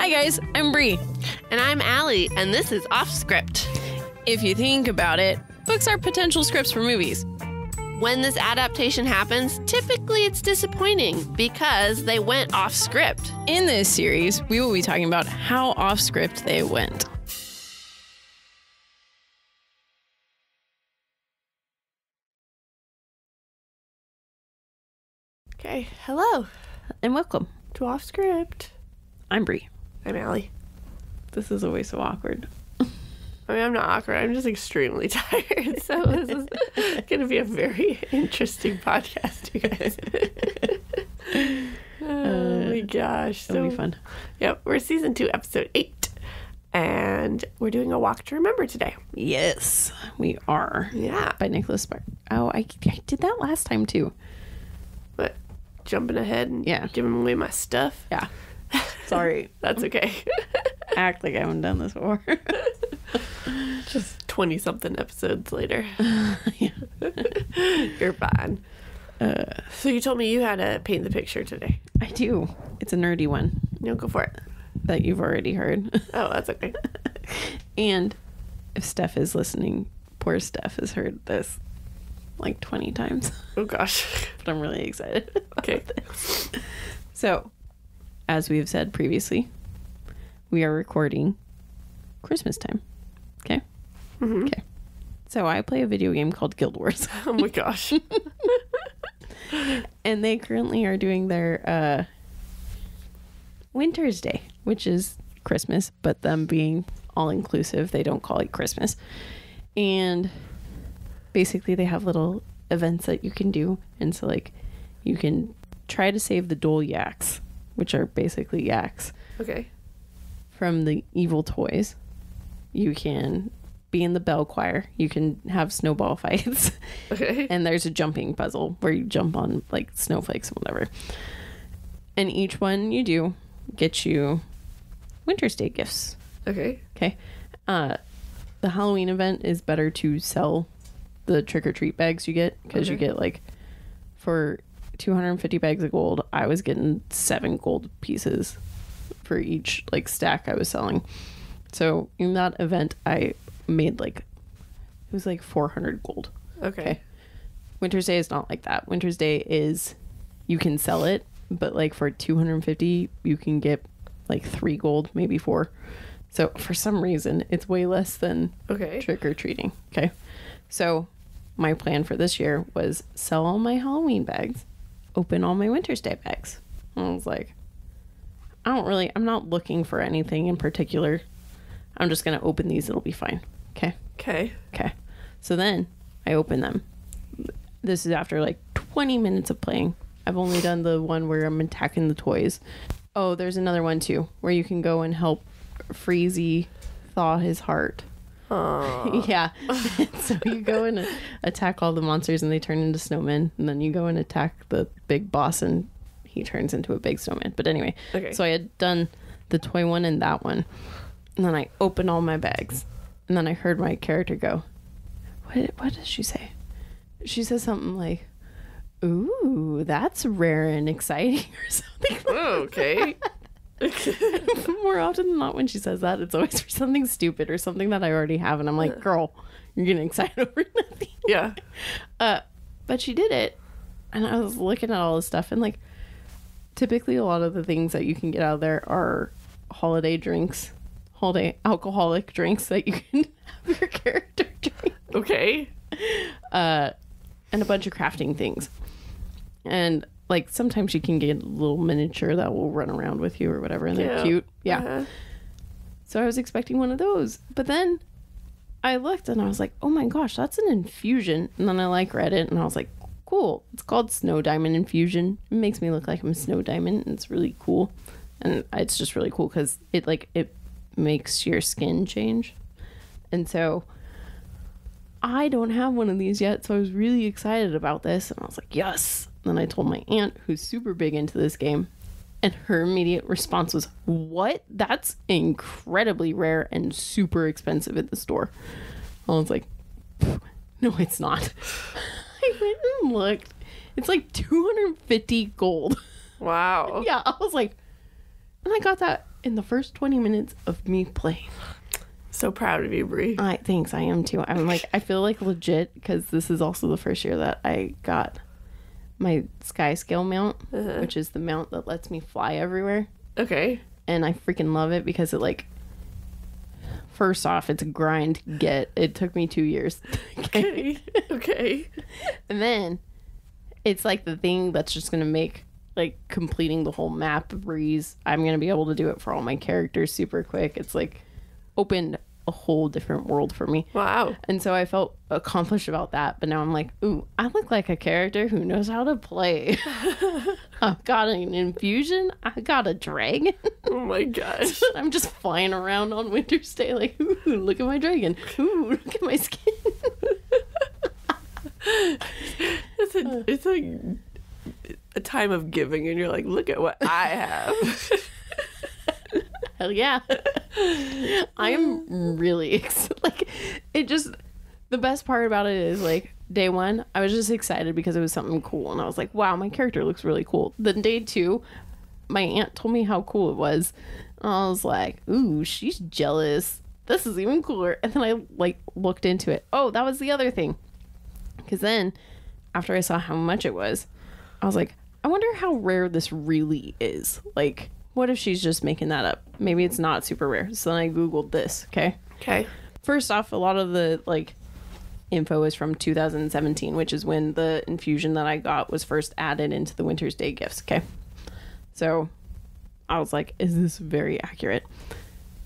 Hi guys, I'm Bree. And I'm Allie, and this is Offscript. If you think about it, books are potential scripts for movies. When this adaptation happens, typically it's disappointing because they went off script. In this series, we will be talking about how off script they went. Okay, hello And welcome. to Offscript. I'm Bree. I'm Allie. This is always so awkward. I mean, I'm not awkward. I'm just extremely tired. So this is going to be a very interesting podcast, you guys. Oh my gosh. It'll be fun. Yep, we're season 2, episode 8. And we're doing a walk to remember today. Yes, we are. Yeah. By Nicholas Sparks. Oh, I did that last time too. But jumping ahead and Yeah. giving away my stuff. Yeah. Sorry. That's okay. Act like I haven't done this before. Just 20-something episodes later. Yeah. You're fine. So you told me you had to paint the picture today. I do. It's a nerdy one No, go for it. that you've already heard. Oh, that's okay. And if Steph is listening, poor Steph has heard this like 20 times. Oh, gosh. But I'm really excited about Okay. this. So, as we have said previously, we are recording Christmas time. Okay? Mm-hmm. Okay. So I play a video game called Guild Wars. Oh, my gosh. And they currently are doing their Winter's Day, which is Christmas, but them being all-inclusive, they don't call it Christmas. And basically they have little events that you can do. And so, like, you can try to save the Dole Yaks, which are basically yaks, Okay. from the evil toys. You can be in the bell choir. You can have snowball fights. Okay. And there's a jumping puzzle where you jump on like snowflakes and whatever. And each one you do gets you Winter's Day gifts. Okay. Okay. The Halloween event is better to sell the trick-or-treat bags you get, because you get, like, for 250 bags of gold, I was getting 7 gold pieces for each like stack I was selling. So in that event I made like, it was like 400 gold. Okay. Winter's Day is not like that. Winter's Day is, you can sell it, but like for 250 you can get like 3 gold, maybe 4. So for some reason it's way less than Okay. trick-or-treating. Okay. So my plan for this year was sell all my Halloween bags, open all my Winter's Day bags. And I was like, I'm not looking for anything in particular. I'm just going to open these. It'll be fine. Okay. Okay. Okay. So then I open them. This is after like 20 minutes of playing. I've only done the one where I'm attacking the toys. Oh, there's another one too, where you can go and help Freezy thaw his heart. Aww. Yeah. So you go and attack all the monsters and they turn into snowmen. And then you go and attack the big boss and he turns into a big snowman. But anyway, Okay. so I had done the toy one and that one. And then I opened all my bags. And then I heard my character go, what does she say? She says something like, ooh, that's rare and exciting or something. Oh, okay. More often than not when she says that, it's always for something stupid or something that I already have. And I'm like, girl, you're getting excited over nothing. Yeah. But she did it. And I was looking at all this stuff. And like, typically a lot of the things that you can get out of there are holiday alcoholic drinks that you can have your character drink. Okay. And a bunch of crafting things. And like sometimes you can get a little miniature that will run around with you or whatever, and they're cute. Yeah. Uh-huh. So I was expecting one of those. But then I looked and I was like, oh my gosh, that's an infusion. And then I like read it and I was like, cool. It's called Snow Diamond Infusion. It makes me look like I'm a snow diamond, and it's really cool. And it's just really cool because it makes your skin change. And so I don't have one of these yet, so I was really excited about this. And I was like, yes. And then I told my aunt, who's super big into this game, and her immediate response was, what? That's incredibly rare and super expensive at the store. I was like, no, it's not. I went and looked. It's like 250 gold. Wow. Yeah, I was like, and I got that in the first 20 minutes of me playing. So proud of you, Bri. Thanks, I am too. I'm like, I feel like legit, because this is also the first year that I got my sky scale mount, which is the mount that lets me fly everywhere. Okay. And I freaking love it because it, like, first off, it's a grind to get. It took me 2 years. Okay. Okay. And then it's like the thing that's just going to make, like, completing the whole map a breeze. I'm going to be able to do it for all my characters super quick. It's like opened a whole different world for me. Wow. And so I felt accomplished about that. But now I'm like, ooh, I look like a character who knows how to play. I've got an infusion. I got a dragon. Oh my gosh. I'm just flying around on Winter's Day like, ooh, look at my dragon. Ooh, look at my skin. It's a time of giving, and you're like, look at what I have. Hell yeah. I'm really excited. Like, it just, the best part about it is, like, day one, I was just excited because it was something cool. And I was like, wow, my character looks really cool. Then day two, my aunt told me how cool it was. And I was like, ooh, she's jealous. This is even cooler. And then I, like, looked into it. Oh, that was the other thing. Because then, after I saw how much it was, I was like, I wonder how rare this really is. Like, what if she's just making that up? Maybe it's not super rare. So then I Googled this, okay? Okay. First off, a lot of the, like, info is from 2017, which is when the infusion that I got was first added into the Winter's Day gifts, okay? So I was like, is this very accurate?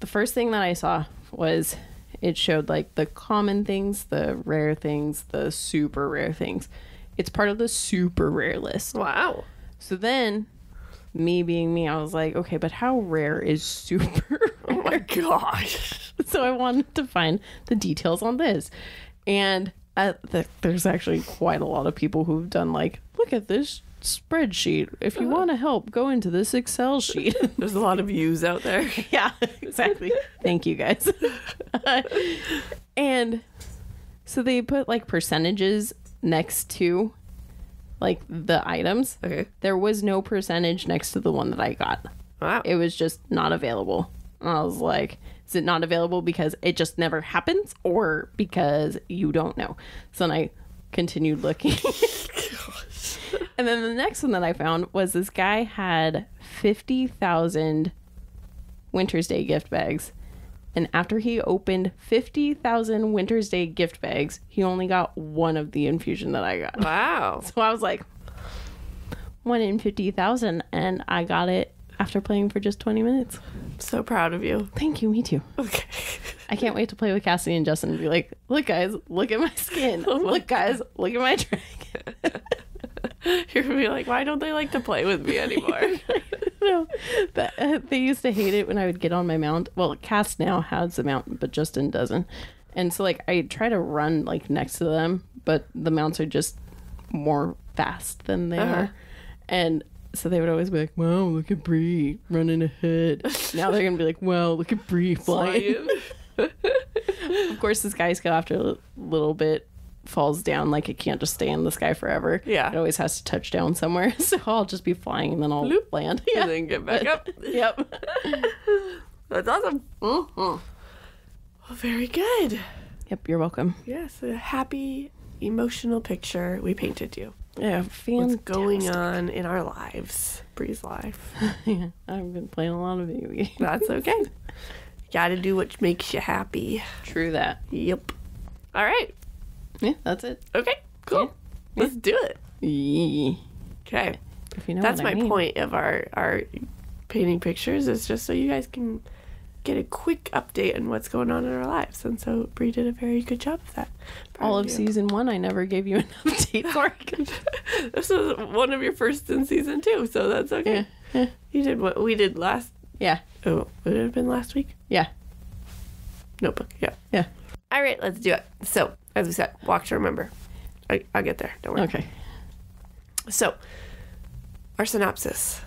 The first thing that I saw was it showed, like, the common things, the rare things, the super rare things. It's part of the super rare list. Wow. So then, me being me, I was like, okay, but how rare is super rare? Oh my gosh. So I wanted to find the details on this. And there's actually quite a lot of people who've done, like, look at this spreadsheet. If you want to help, go into this Excel sheet. There's a lot of views out there. Yeah, exactly. Thank you, guys. And so they put, like, percentages next to, like, the items. Okay. There was no percentage next to the one that I got. Wow. It was just not available. And I was like, is it not available because it just never happens, or because you don't know? So then I continued looking. And then the next one that I found was this guy had 50,000 Winter's Day gift bags. And after he opened 50,000 Winter's Day gift bags, he only got one of the infusion that I got. Wow. So I was like, 1 in 50,000, and I got it after playing for just 20 minutes. So proud of you. Thank you, me too. Okay. I can't wait to play with Cassie and Justin and be like, look, guys, look at my skin. Look, guys, look at my dragon. You're gonna be like, why don't they like to play with me anymore? No, but, they used to hate it when I would get on my mount. Well, Cass now has the mount, but Justin doesn't. And so, like, I try to run, like, next to them, but the mounts are just more fast than they are. And so they would always be like, wow, look at Bree running ahead. Now they're going to be like, wow, look at Bree flying. Of course, the sky scale after a little bit falls down. Like, it can't just stay in the sky forever. Yeah. It always has to touch down somewhere. So I'll just be flying and then I'll land. Yeah. And then get back up. Yep. That's awesome. Mm-hmm. Well, very good. Yep, you're welcome. Yes, a happy, emotional picture we painted you. Yeah, What's going on in our lives? Bree's life. Yeah, I've been playing a lot of video games. That's okay. You gotta do what makes you happy. True that. Yep. All right. Yeah, that's it. Okay, cool. Yeah. Let's do it. Yeah. Okay. If you know That's what I my mean. point of our painting pictures, is just so you guys can get a quick update on what's going on in our lives. And so Bree did a very good job of that. Proud All of you. season 1, I never gave you an update. Sorry. This was one of your first in season 2, so that's okay. Yeah. You did what we did last. Yeah. Oh, would it have been last week? Yeah. Notebook. Yeah. Yeah. All right, let's do it. So, as we said, walk to remember. I'll get there. Don't worry. Okay. So, our synopsis.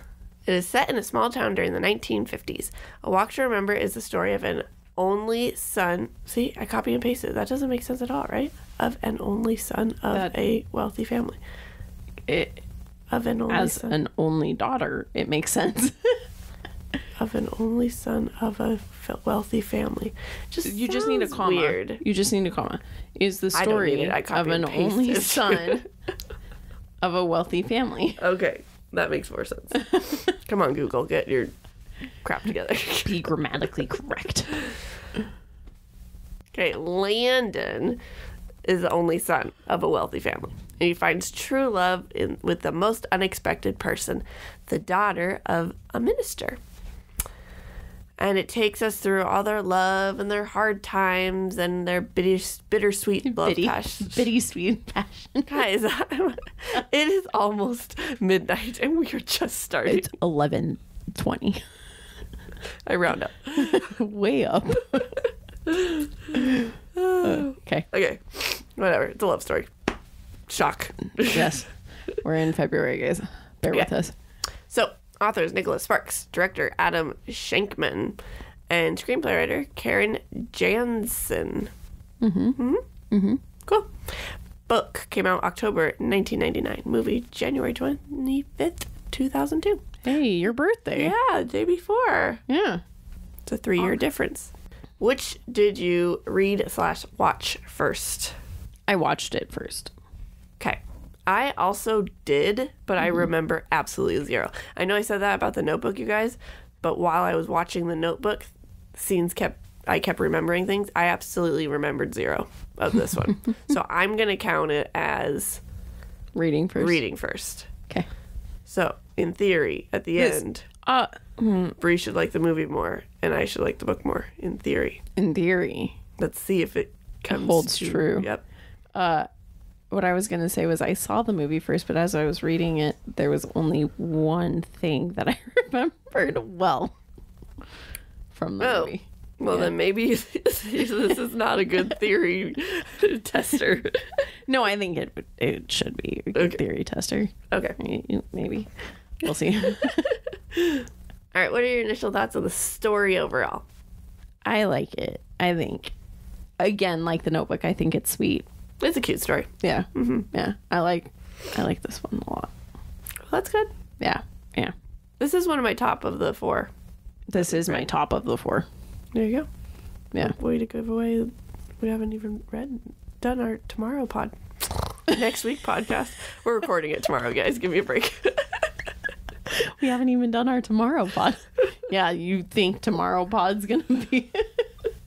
It is set in a small town during the 1950s. A Walk to Remember is the story of an only son. See, I copy and pasted. That doesn't make sense at all, right? Of an only son of a wealthy family. It, Of an only as son. an only daughter, it makes sense. of an only son of a wealthy family. You just need a sounds comma. Weird. You just need a comma. Is the I don't need story it. I of copy an and paste only it. son of a wealthy family. Okay, that makes more sense. Come on, Google, get your crap together. Be grammatically correct. Okay, Landon is the only son of a wealthy family. And he finds true love with the most unexpected person, the daughter of a minister. And it takes us through all their love and their hard times and their bittersweet love passion. Bitty-sweet passion. Guys, it is almost midnight and we are just starting. It's 11:20. I round up. Way up. Okay. Okay, whatever. It's a love story. Shock. Yes. We're in February, guys. Bear with us. So, authors Nicholas Sparks, director Adam Shankman, and screenplay writer Karen Jansen. Cool. Book came out October 1999. Movie January 25th, 2002. Hey, your birthday. Yeah, day before. Yeah. It's a 3-year difference. Which did you read/watch first? I watched it first. Okay. I also did, but I remember absolutely zero. I know I said that about The Notebook, you guys, but while I was watching The Notebook, I kept remembering things. I absolutely remembered zero of this one. So I'm going to count it as Reading first. Okay. So, in theory, at the end, Bree should like the movie more, and I should like the book more, in theory. In theory. Let's see if it holds true. Yep. What I was going to say was I saw the movie first, but as I was reading it, there was only one thing that I remembered well from the movie. Well, then maybe this is not a good theory tester. No, I think it should be a good theory tester. Okay. Maybe. We'll see. All right. What are your initial thoughts on the story overall? I like it. I think, again, like The Notebook, I think it's sweet. It's a cute story. Yeah. Mm-hmm. Yeah. I like this one a lot. Well, that's good. Yeah. Yeah. This is one of my top of the 4. This is my top of the 4. There you go. Yeah. Way to give away. We haven't even done our tomorrow next week podcast. We're recording it tomorrow, guys. Give me a break. We haven't even done our tomorrow pod. Yeah, you think tomorrow pod's gonna be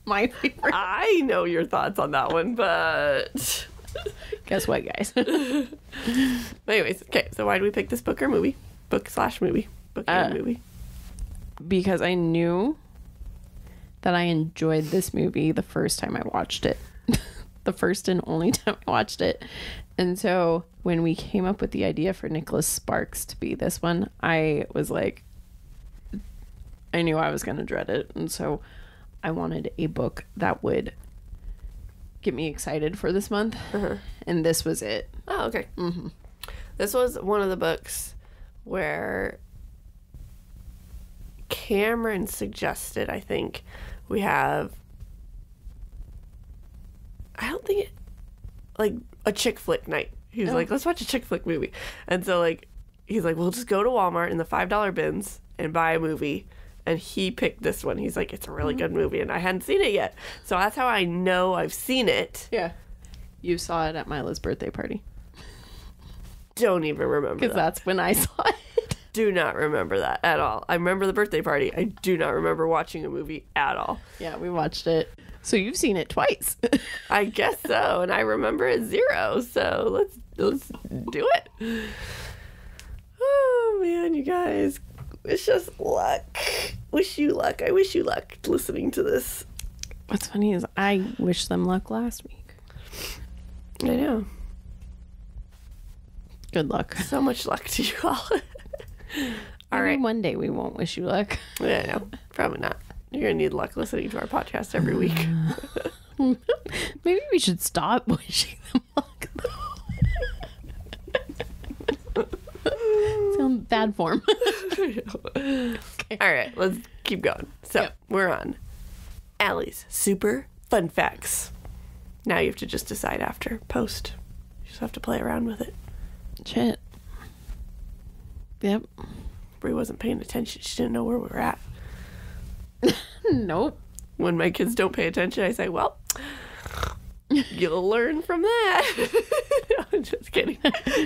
my favorite? I know your thoughts on that one, but guess what, guys? Anyways, okay. So why do we pick this book or movie? Book/movie. Book and movie. Because I knew that I enjoyed this movie the first time I watched it. The first and only time I watched it. And so when we came up with the idea for Nicholas Sparks to be this one, I was like, I knew I was going to dread it. And so I wanted a book that would get me excited for this month. And this was it. Oh, okay. Mm-hmm. This was one of the books where Cameron suggested, I think, we have, I don't think it, like a chick flick night. He was like, let's watch a chick flick movie. And so like, he's like, we'll just go to Walmart in the $5 bins and buy a movie. And he picked this one. He's like, it's a really good movie. And I hadn't seen it yet. So that's how I know I've seen it. Yeah. You saw it at Mila's birthday party. Don't even remember because that's when I saw it. Do not remember that at all. I remember the birthday party. I do not remember watching a movie at all. Yeah, we watched it. So you've seen it twice. I guess so. And I remember it 0. So let's do it. Oh, man, you guys. Wish us luck. Wish you luck. I wish you luck listening to this. What's funny is I wish them luck last week. I know. Good luck. So much luck to you all. All Maybe right. one day we won't wish you luck. Yeah, no, probably not. You're going to need luck listening to our podcast every week. Maybe we should stop wishing them luck, though. Sound bad form. Okay. All right, let's keep going. So, We're on Allie's Super Fun Facts. Now you have to just decide after post. You just have to play around with it. Shit. Yep. Brie wasn't paying attention. She didn't know where we were at. Nope. When my kids don't pay attention, I say, well, you'll learn from that. I'm just kidding.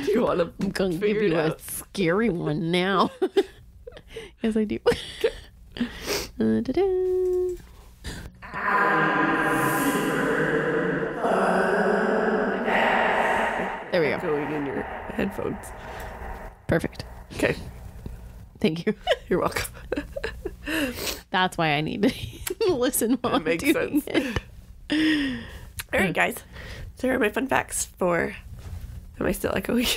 You want to I'm going to give you a scary one now. Yes, I do. Da-da. There we go. Going in your headphones. Perfect. Okay. Thank you. You're welcome. That's why I need to listen while That I'm makes doing sense. it. All right, guys. So here are my fun facts for... Am I still echoing?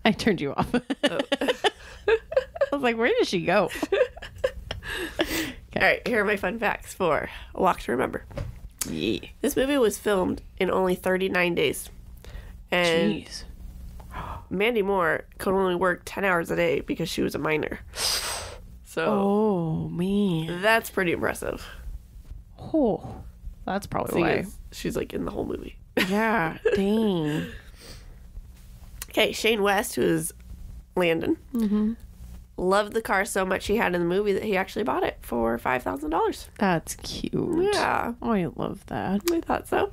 I turned you off. Oh. I was like, where did she go? All right, here are my fun facts for A Walk to Remember. Yeah. This movie was filmed in only 39 days. And Jeez. Mandy Moore could only work 10 hours a day because she was a minor. So Oh, man. that's pretty impressive. Oh, that's probably Seeing why. as she's like in the whole movie. Yeah, dang. Okay, Shane West, who is Landon, loved the car so much he had in the movie that he actually bought it for $5,000. That's cute. Yeah, Oh, I love that. I thought so.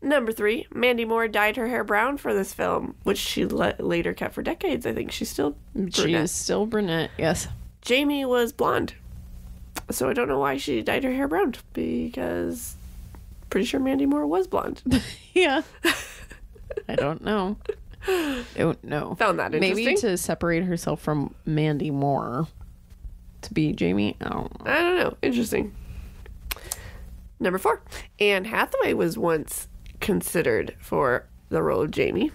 Number 3, Mandy Moore dyed her hair brown for this film, which she later kept for decades. I think she's still She brunette. is still brunette, yes. Jamie was blonde. So I don't know why she dyed her hair brown, because pretty sure Mandy Moore was blonde. Yeah. I don't know. Don't know. Found that interesting. Maybe to separate herself from Mandy Moore. To be Jamie? I don't know. I don't know. Interesting. Number 4, Anne Hathaway was once considered for the role of Jamie.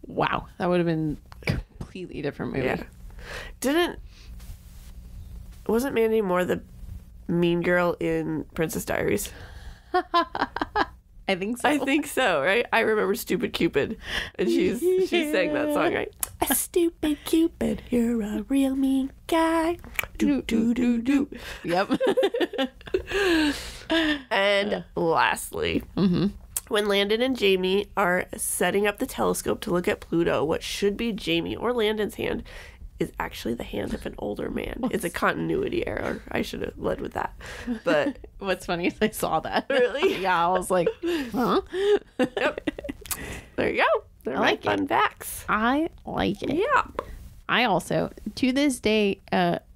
Wow. That would have been a completely different movie. Yeah. Wasn't Mandy Moore the mean girl in Princess Diaries? I think so. I think so, right? I remember Stupid Cupid, and she sang that song, right? A stupid Cupid, you're a real mean guy. Do do do do. Yep. And lastly, when Landon and Jamie are setting up the telescope to look at Pluto, what should be Jamie or Landon's hand is actually the hand of an older man. It's a continuity error. I should have led with that. But What's funny is I saw that. Really? Yeah, I was like, huh? yep. There you go. They're I my like fun facts. I like it. Yeah. I also, to this day,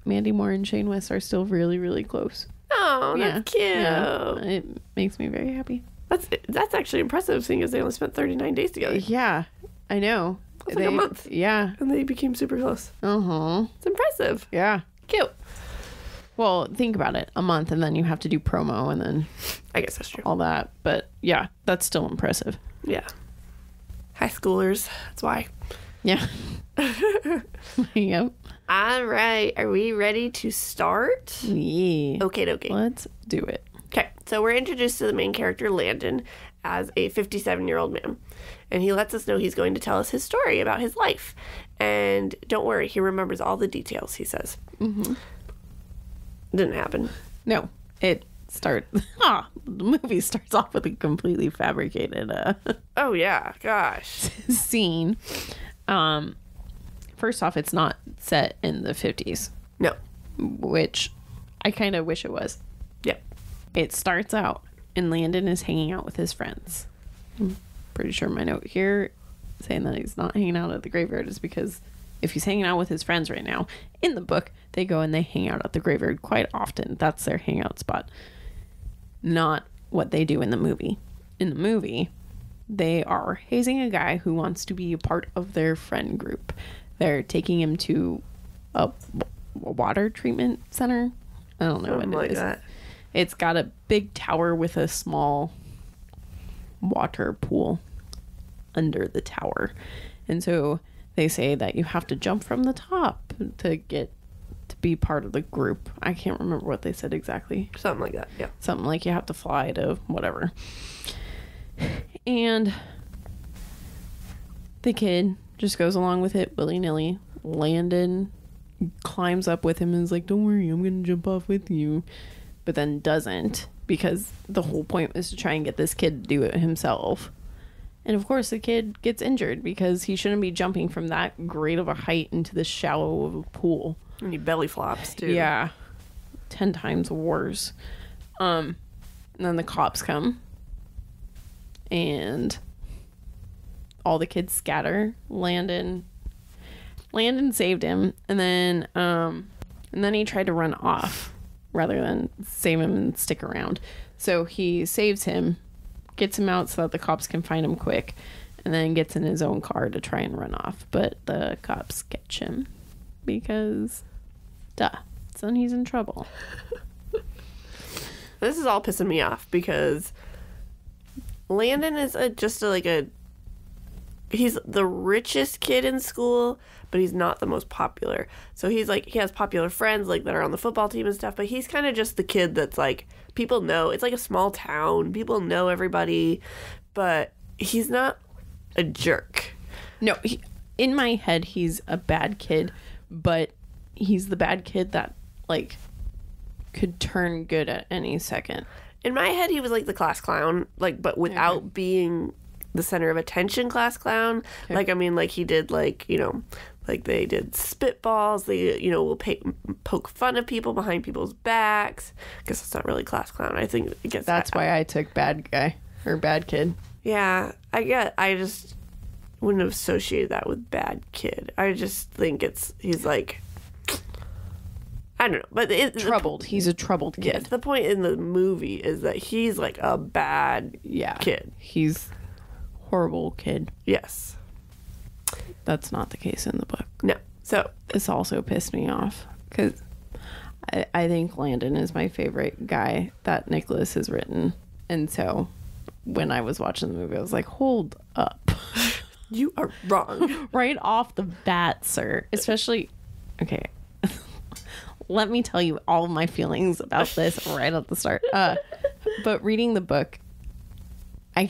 Mandy Moore and Shane West are still really, really close. Oh, that's cute. Yeah. It makes me very happy. That's actually impressive, seeing as they only spent 39 days together. Yeah, I know. That's like a month. Yeah. And they became super close. Uh-huh. It's impressive. Yeah. Cute. Well, think about it. A month, and then you have to do promo, and then I guess that's true. all that. But yeah, that's still impressive. Yeah. High schoolers. That's why. Yeah. Yep. All right. Are we ready to start? Yeah. Okay. Let's do it. Okay. So we're introduced to the main character, Landon, as a 57-year-old man. And he lets us know he's going to tell us his story about his life. And don't worry, he remembers all the details, he says. Mm-hmm. Didn't happen. No, it starts. The movie starts off with a completely fabricated Oh, yeah. Gosh. scene. First off, it's not set in the 50s, No. which I kind of wish it was. Yep. It starts out and Landon is hanging out with his friends. I'm pretty sure my note here saying that he's not hanging out at the graveyard is because if he's hanging out with his friends right now, in the book, they go and they hang out at the graveyard quite often. That's their hangout spot. Not what they do in the movie. In the movie, they are hazing a guy who wants to be a part of their friend group. They're taking him to a water treatment center. I don't know Something what like it is. that. It's got a big tower with a small water pool under the tower. And so they say that you have to jump from the top to get to be part of the group. I can't remember what they said exactly. Something like that. Yeah. Something like you have to fly to whatever. And the kid just goes along with it willy-nilly. Landon climbs up with him and is like, don't worry, I'm going to jump off with you. But then doesn't, because the whole point was to try and get this kid to do it himself. And of course the kid gets injured because he shouldn't be jumping from that great of a height into the shallow of a pool. And he belly flops, too. Yeah. 10 times worse. And then the cops come and all the kids scatter. Landon saved him, and then he tried to run off rather than save him and stick around. So he saves him, gets him out so that the cops can find him quick, and then gets in his own car to try and run off. But the cops catch him because, so then he's in trouble. This is all pissing me off because Landon is he's the richest kid in school, but he's not the most popular. So he's like, he has popular friends like that are on the football team and stuff, but he's kind of just the kid that's like, people know, it's like a small town, people know everybody, but he's not a jerk. No, in my head, he's a bad kid, but he's the bad kid that like could turn good at any second. In my head, he was like the class clown, like, but without being the center of attention class clown. Okay. Like, I mean, like he did, like, you know, like they did spitballs. They, you know, will poke fun of people behind people's backs. I guess it's not really class clown. I think it gets that's why I took bad guy or bad kid. Yeah, I just wouldn't have associated that with bad kid. I just think he's like, I don't know, but troubled. He's a troubled kid. Yes, the point in the movie is that he's like a bad kid. He's horrible kid. Yes. That's not the case in the book. No. So this also pissed me off because I think Landon is my favorite guy that Nicholas has written. And so when I was watching the movie, I was like, hold up. You are wrong. Right off the bat, sir. Especially, okay. Let me tell you all of my feelings about this right at the start. But reading the book, I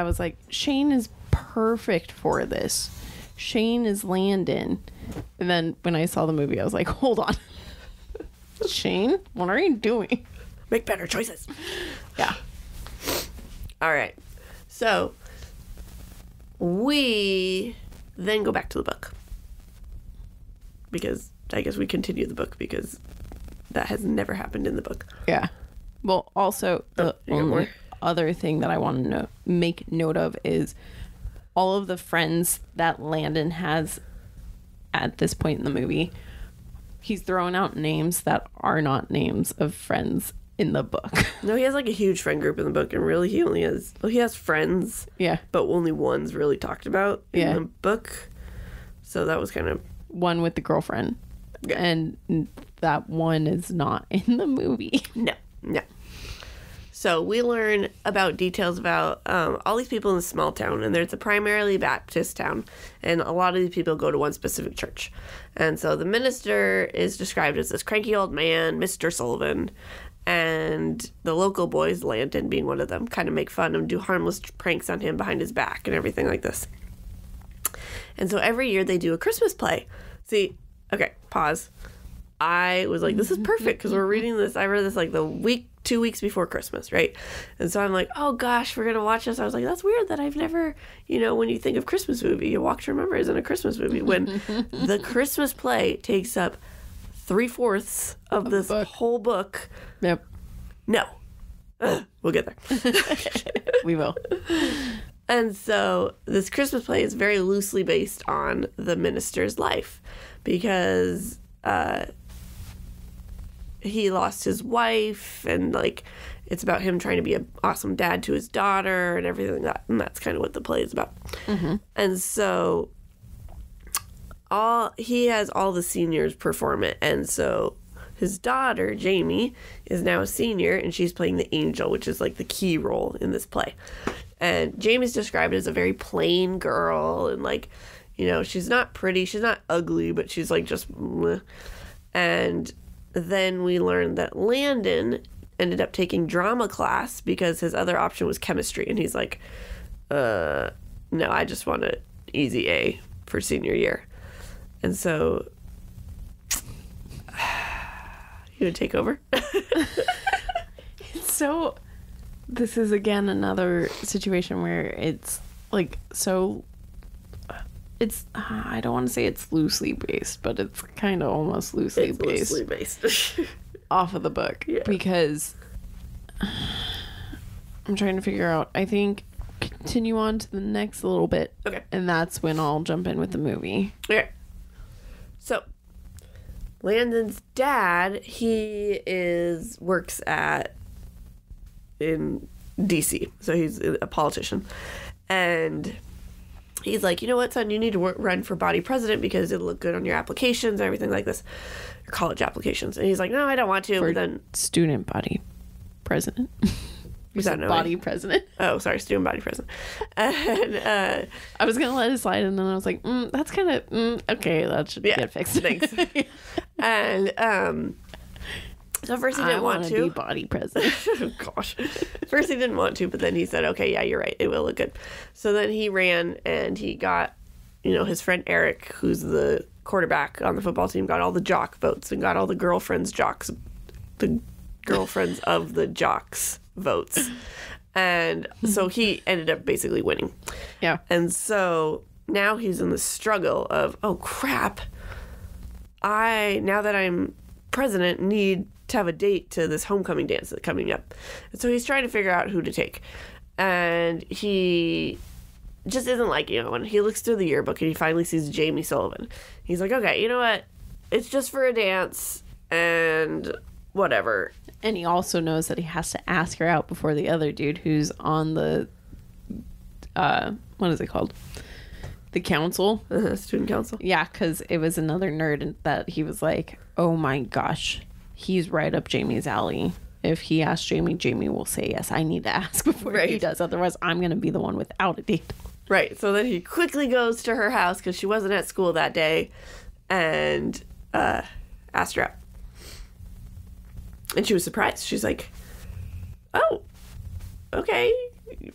was like, Shane is perfect for this. Shane is Landon. And then when I saw the movie, I was like, hold on. Shane, what are you doing? Make better choices. Yeah. All right. So we then go back to the book. Because I guess we continue the book because that has never happened in the book. Yeah. Well, also, the only other thing that I want to make note of is all of the friends that Landon has at this point in the movie. He's throwing out names that are not names of friends in the book. No, he has like a huge friend group in the book, and really he only has, he has friends. Yeah. But only one's really talked about in the book. So that was kind of... One with the girlfriend. Yeah. And that one is not in the movie. No. So we learn about details about all these people in this small town, and there's a primarily Baptist town, and a lot of these people go to one specific church. And so the minister is described as this cranky old man, Mr. Sullivan, and the local boys, Landon being one of them, kind of make fun and do harmless pranks on him behind his back and everything like this. And so every year they do a Christmas play. See, okay, pause. I was like, this is perfect because we're reading this. I read this like 2 weeks before Christmas, right? And so I'm like, oh gosh, we're going to watch this. I was like, that's weird that I've never, when you think of Christmas movie, you Walk to Remember isn't a Christmas movie. When the Christmas play takes up 3/4 of this whole book. Yep. No. We'll get there. We will. And so this Christmas play is very loosely based on the minister's life because he lost his wife, and like it's about him trying to be an awesome dad to his daughter and everything like that. And that's kind of what the play is about. Mm-hmm. And so he has all the seniors perform it. And so his daughter, Jamie, is now a senior, and she's playing the angel, which is like the key role in this play. And Jamie's described as a very plain girl, and like, she's not pretty, she's not ugly, but she's like just bleh. And then we learned that Landon ended up taking drama class because his other option was chemistry, and he's like, no, I just want an easy A for senior year. And so you would take over. So this is again another situation where it's like, so it's, I don't want to say it's loosely based, but it's kind of almost loosely based. Loosely based. off of the book because I'm trying to figure out. I think continue on to the next little bit. Okay. And that's when I'll jump in with the movie. Okay. So, Landon's dad, works in DC. So he's a politician. And he's like, you know what, son, you need to run for body president because it'll look good on your applications and everything like this. Your college applications. And he's like, no, I don't want to. For but then student body president. Was that body president? Oh, sorry, student body president. And I was gonna let it slide, and then I was like, "That's kind of okay. That should get fixed." Thanks. And so first he didn't want to be body president. Oh, gosh. First he didn't want to, but then he said, "Okay, yeah, you're right. It will look good." So then he ran, and he got, his friend Eric, who's the quarterback on the football team, got all the jock votes and got all the girlfriends of the jocks votes. And so he ended up basically winning. Yeah. And so now he's in the struggle of, oh crap, now that I'm president, need to have a date to this homecoming dance that's coming up. And so he's trying to figure out who to take. And he just isn't liking it. When he looks through the yearbook and he finally sees Jamie Sullivan, he's like, okay, you know what? It's just for a dance and whatever. And he also knows that he has to ask her out before the other dude who's on the, what is it called? The council? Student council. Yeah, because it was another nerd and that he was like, oh my gosh, he's right up Jamie's alley. If he asks Jamie, Jamie will say yes. I need to ask before he does. Otherwise, I'm going to be the one without a date. Right. So then he quickly goes to her house because she wasn't at school that day and asked her out. And she was surprised. She's like, oh, okay.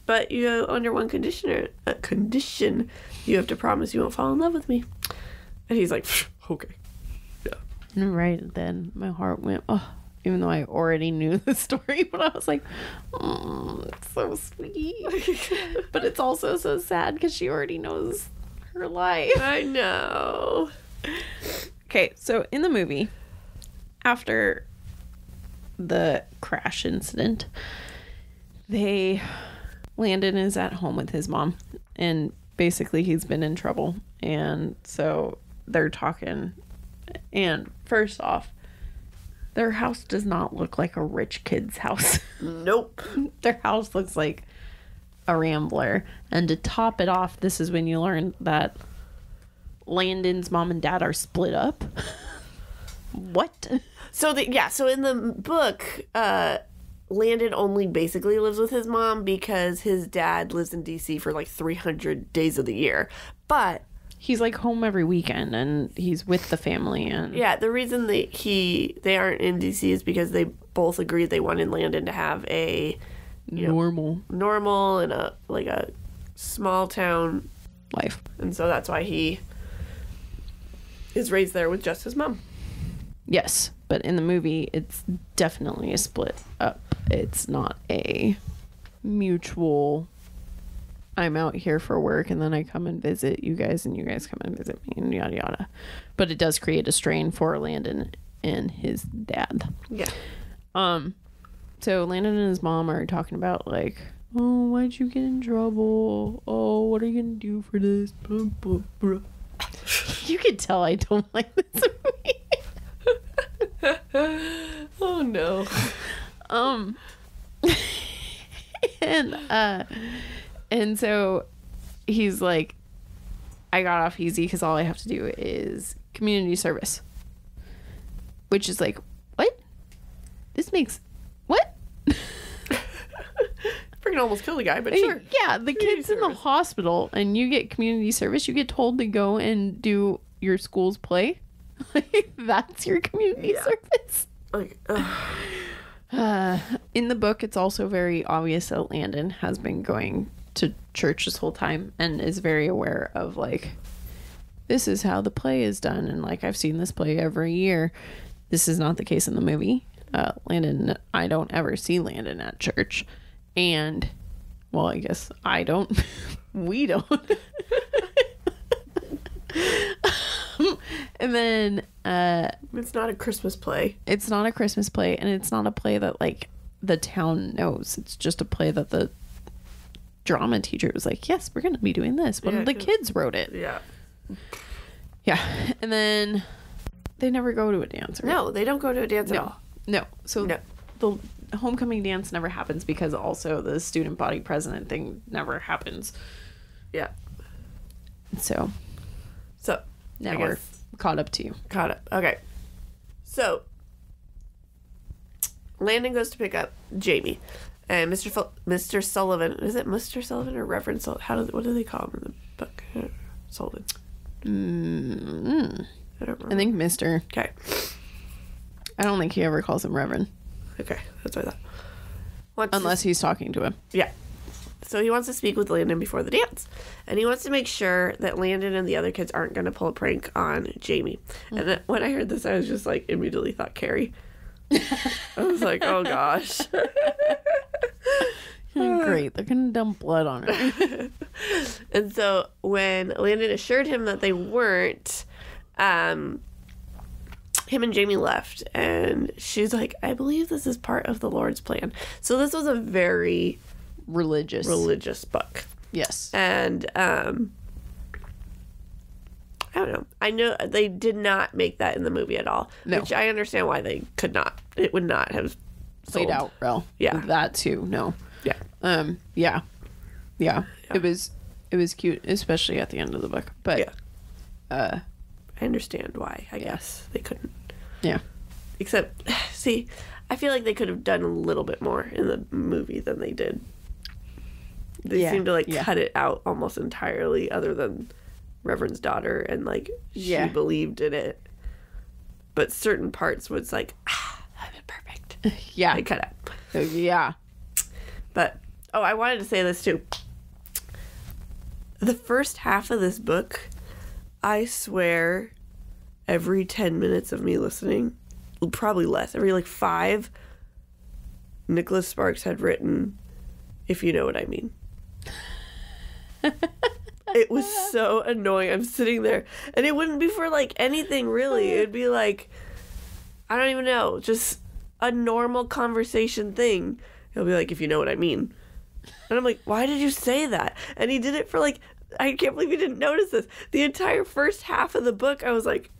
But under one condition, you have to promise you won't fall in love with me. And he's like, okay. Yeah. And right then, my heart went, oh, even though I already knew the story, but I was like, oh, it's so sweet. But it's also so sad because she already knows her life. I know. Okay, so in the movie, after the crash incident, Landon is at home with his mom, and basically he's been in trouble, and so they're talking, and first off, their house does not look like a rich kid's house. Nope. Their house looks like a rambler, and to top it off, this is when you learn that Landon's mom and dad are split up. What? So in the book, Landon only basically lives with his mom because his dad lives in DC for like 300 days of the year. But he's like home every weekend and he's with the family. And yeah, the reason they aren't in DC is because they both agreed they wanted Landon to have a normal and a small town life. And so that's why he is raised there with just his mom. Yes, but in the movie, it's definitely a split up. It's not a mutual, I'm out here for work and then I come and visit you guys and you guys come and visit me and yada yada. But it does create a strain for Landon and his dad. Yeah. So Landon and his mom are talking about like, oh, why'd you get in trouble? Oh, what are you gonna do for this? You can tell I don't like this movie. Oh no. And so he's like, I got off easy because all I have to do is community service, which is like, what? This makes what? Freaking almost killed a guy, but sure. Yeah, the kid's in the hospital and you get community service. You get told to go and do your school's play. That's your community service. Like, in the book, it's also very obvious that Landon has been going to church this whole time and is very aware of like, this is how the play is done, and like I've seen this play every year. This is not the case in the movie. Landon, I don't ever see Landon at church, and well, I guess I don't. We don't. And then It's not a Christmas play. it's not a Christmas play, and it's not a play that like the town knows. It's just a play that the drama teacher was like, yes, we're gonna be doing this. One of the kids wrote it. Yeah. Yeah. And then they never go to a dance, right? No, they don't go to a dance at all. No. So No. the homecoming dance never happens because also the student body president thing never happens. Yeah. So So now we're caught up to you. caught up. Okay. So Landon goes to pick up Jamie, and Mr. Sullivan. Is it Mr. Sullivan or Reverend Sullivan? What do they call him in the book? Sullivan. I don't remember. I think Mr. Okay. I don't think he ever calls him Reverend. Okay, that's what I thought. Unless he's talking to him. Yeah. So he wants to speak with Landon before the dance. And he wants to make sure that Landon and the other kids aren't going to pull a prank on Jamie. And then when I heard this, I was just like, immediately thought Carrie. I was like, oh gosh. Great. They're going to dump blood on her. And so when Landon assured him that they weren't, him and Jamie left. And she's like, I believe this is part of the Lord's plan. So this was a very religious book. Yes. And I don't know. I know they did not make that in the movie at all. No. Which I understand why they could not. It would not have Played out well. Yeah. That too. No. Yeah. Yeah. It was cute, especially at the end of the book. But I understand why, I guess. They couldn't. Yeah. Except, see, I feel like they could have done a little bit more in the movie than they did. They seem to like cut it out almost entirely, other than Reverend's daughter, and like she believed in it. But certain parts was like, that'd been perfect. Yeah. They cut out. Yeah. But I wanted to say this too. The first half of this book, I swear, every 10 minutes of me listening, probably less, every like 5, Nicholas Sparks had written, "If you know what I mean." It was so annoying. I'm sitting there, and it wouldn't be for like anything really. It'd be like, I don't even know, just a normal conversation thing. He'll be like, "If you know what I mean." And I'm like, why did you say that? And he did it for like, I can't believe he didn't notice this. The entire first half of the book, I was like,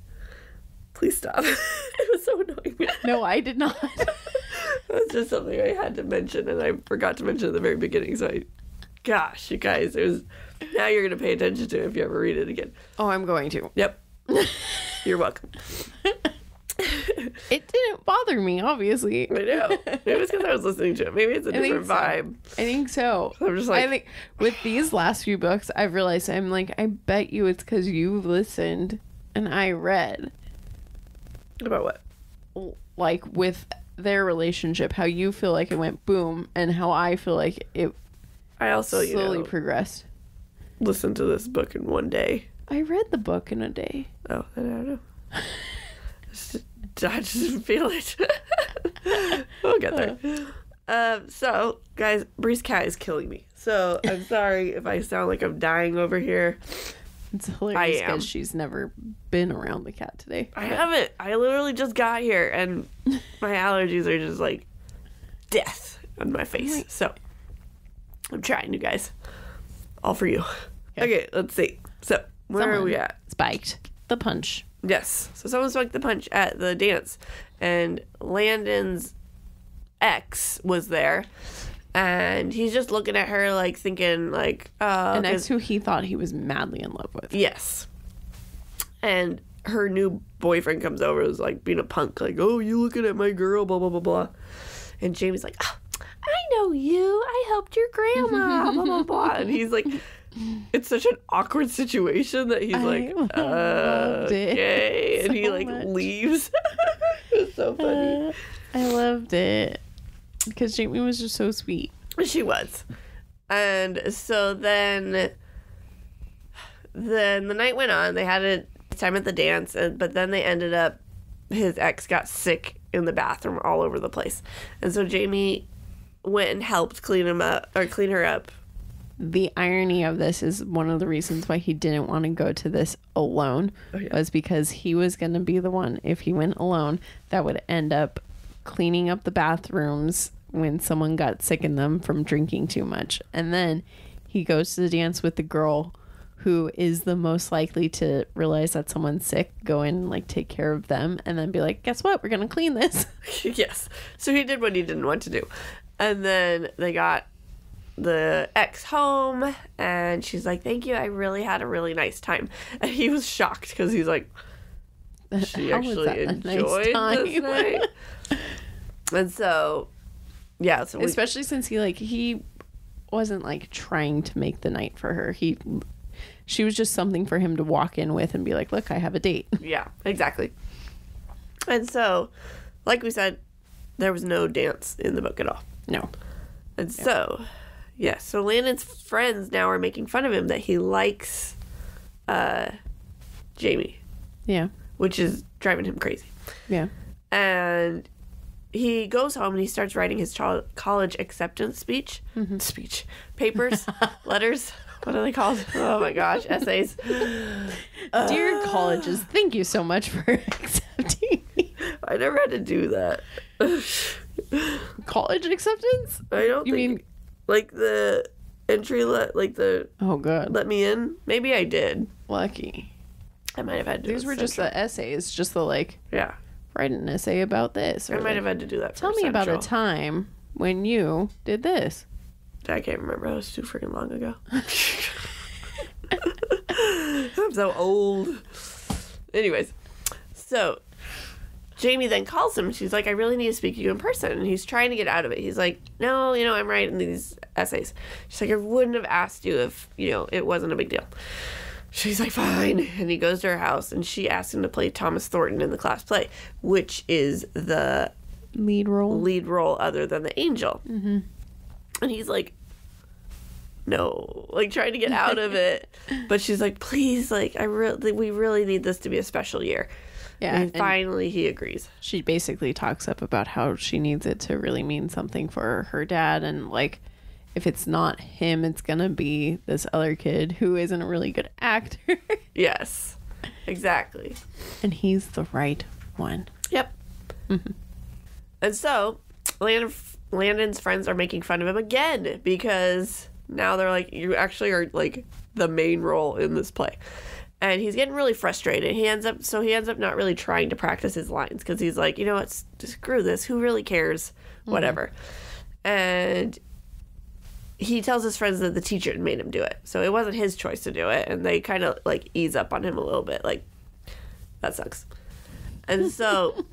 please stop. It was so annoying. No, I did not. That's just something I had to mention, and I forgot to mention at the very beginning. So gosh, you guys, now you're going to pay attention to it if you ever read it again. Oh, I'm going to. Yep. You're welcome. It didn't bother me, obviously. I know. Maybe it's because I was listening to it. Maybe it's a different vibe. I think so. I'm just like, I think with these last few books, I've realized I'm like, I bet you it's because you listened and I read. About what? Like with their relationship, how you feel like it went boom, and how I feel like it I also, slowly progressed. Listened to this book in one day. I read the book in a day. Oh, I don't know. I just didn't feel it. We'll get there. So, guys, Bree's cat is killing me. So, I'm sorry if I sound like I'm dying over here. It's hilarious I am. because she's never been around the cat today. I haven't. I literally just got here, and my allergies are just like death on my face. So, I'm trying, you guys. All for you. Okay, let's see. So, where are we at? Spiked the punch. Yes. So someone spiked the punch at the dance, and Landon's ex was there, and he's just looking at her like thinking like, an ex who he thought he was madly in love with. Yes. And her new boyfriend comes over and is like being a punk, like, oh, you looking at my girl, blah, blah, blah, blah. And Jamie's like, oh, I know you. I helped your grandma, blah, blah, blah. And he's like, it's such an awkward situation that he's like, okay. And he like leaves. It was so funny. I loved it. Because Jamie was just so sweet. She was. And so then the night went on. They had a time at the dance, but then they ended up, his ex got sick in the bathroom all over the place. And so Jamie went and helped clean her up. the irony of this is one of the reasons why he didn't want to go to this alone was because he was going to be the one, if he went alone, that would end up cleaning up the bathrooms when someone got sick in them from drinking too much. And then he goes to the dance with the girl who is the most likely to realize that someone's sick, go in and like take care of them, and then be like, guess what? We're going to clean this. Yes. So he did what he didn't want to do. And then they got the ex home, and she's like, thank you. I really had a really nice time. And he was shocked because he's like, she actually enjoyed this night. And so, yeah. So especially since he wasn't like trying to make the night for her. She was just something for him to walk in with and be like, look, I have a date. Yeah, exactly. And so, like we said, there was no dance in the book at all. No. And so, yeah, so Landon's friends now are making fun of him that he likes Jamie. Yeah. Which is driving him crazy. Yeah. And he goes home and he starts writing his college acceptance papers, letters. What are they called? Oh my gosh, essays. Dear colleges, thank you so much for accepting me. I never had to do that. College acceptance? I don't think like the entry oh god, let me in. Maybe I did. Lucky. I might have had to do these were just the essays, just the like, yeah, write an essay about this. Or I might have had to do that. Tell me about a time when you did this. I can't remember. That was too freaking long ago. I'm so old. Anyways, so Jamie then calls him. She's like, I really need to speak to you in person. And he's trying to get out of it. He's like, no, I'm writing these essays. She's like, I wouldn't have asked you if, it wasn't a big deal. She's like, fine. And he goes to her house and she asks him to play Thomas Thornton in the class play, which is the lead role other than the angel. Mm-hmm. And he's like, no, like trying to get out of it. But she's like, please, like, we really need this to be a special year. Yeah. And finally he agrees. She basically talks up about how she needs it to really mean something for her dad. And like, if it's not him, it's going to be this other kid who isn't a really good actor. Yes, exactly. And he's the right one. Yep. Mm-hmm. And so Landon's friends are making fun of him again because now they're like, you actually are like the main role in this play. And he's getting really frustrated. He ends up not really trying to practice his lines because he's like, what, screw this. Who really cares? Whatever. And he tells his friends that the teacher made him do it. So it wasn't his choice to do it. And they kind of like ease up on him a little bit. Like, that sucks. And so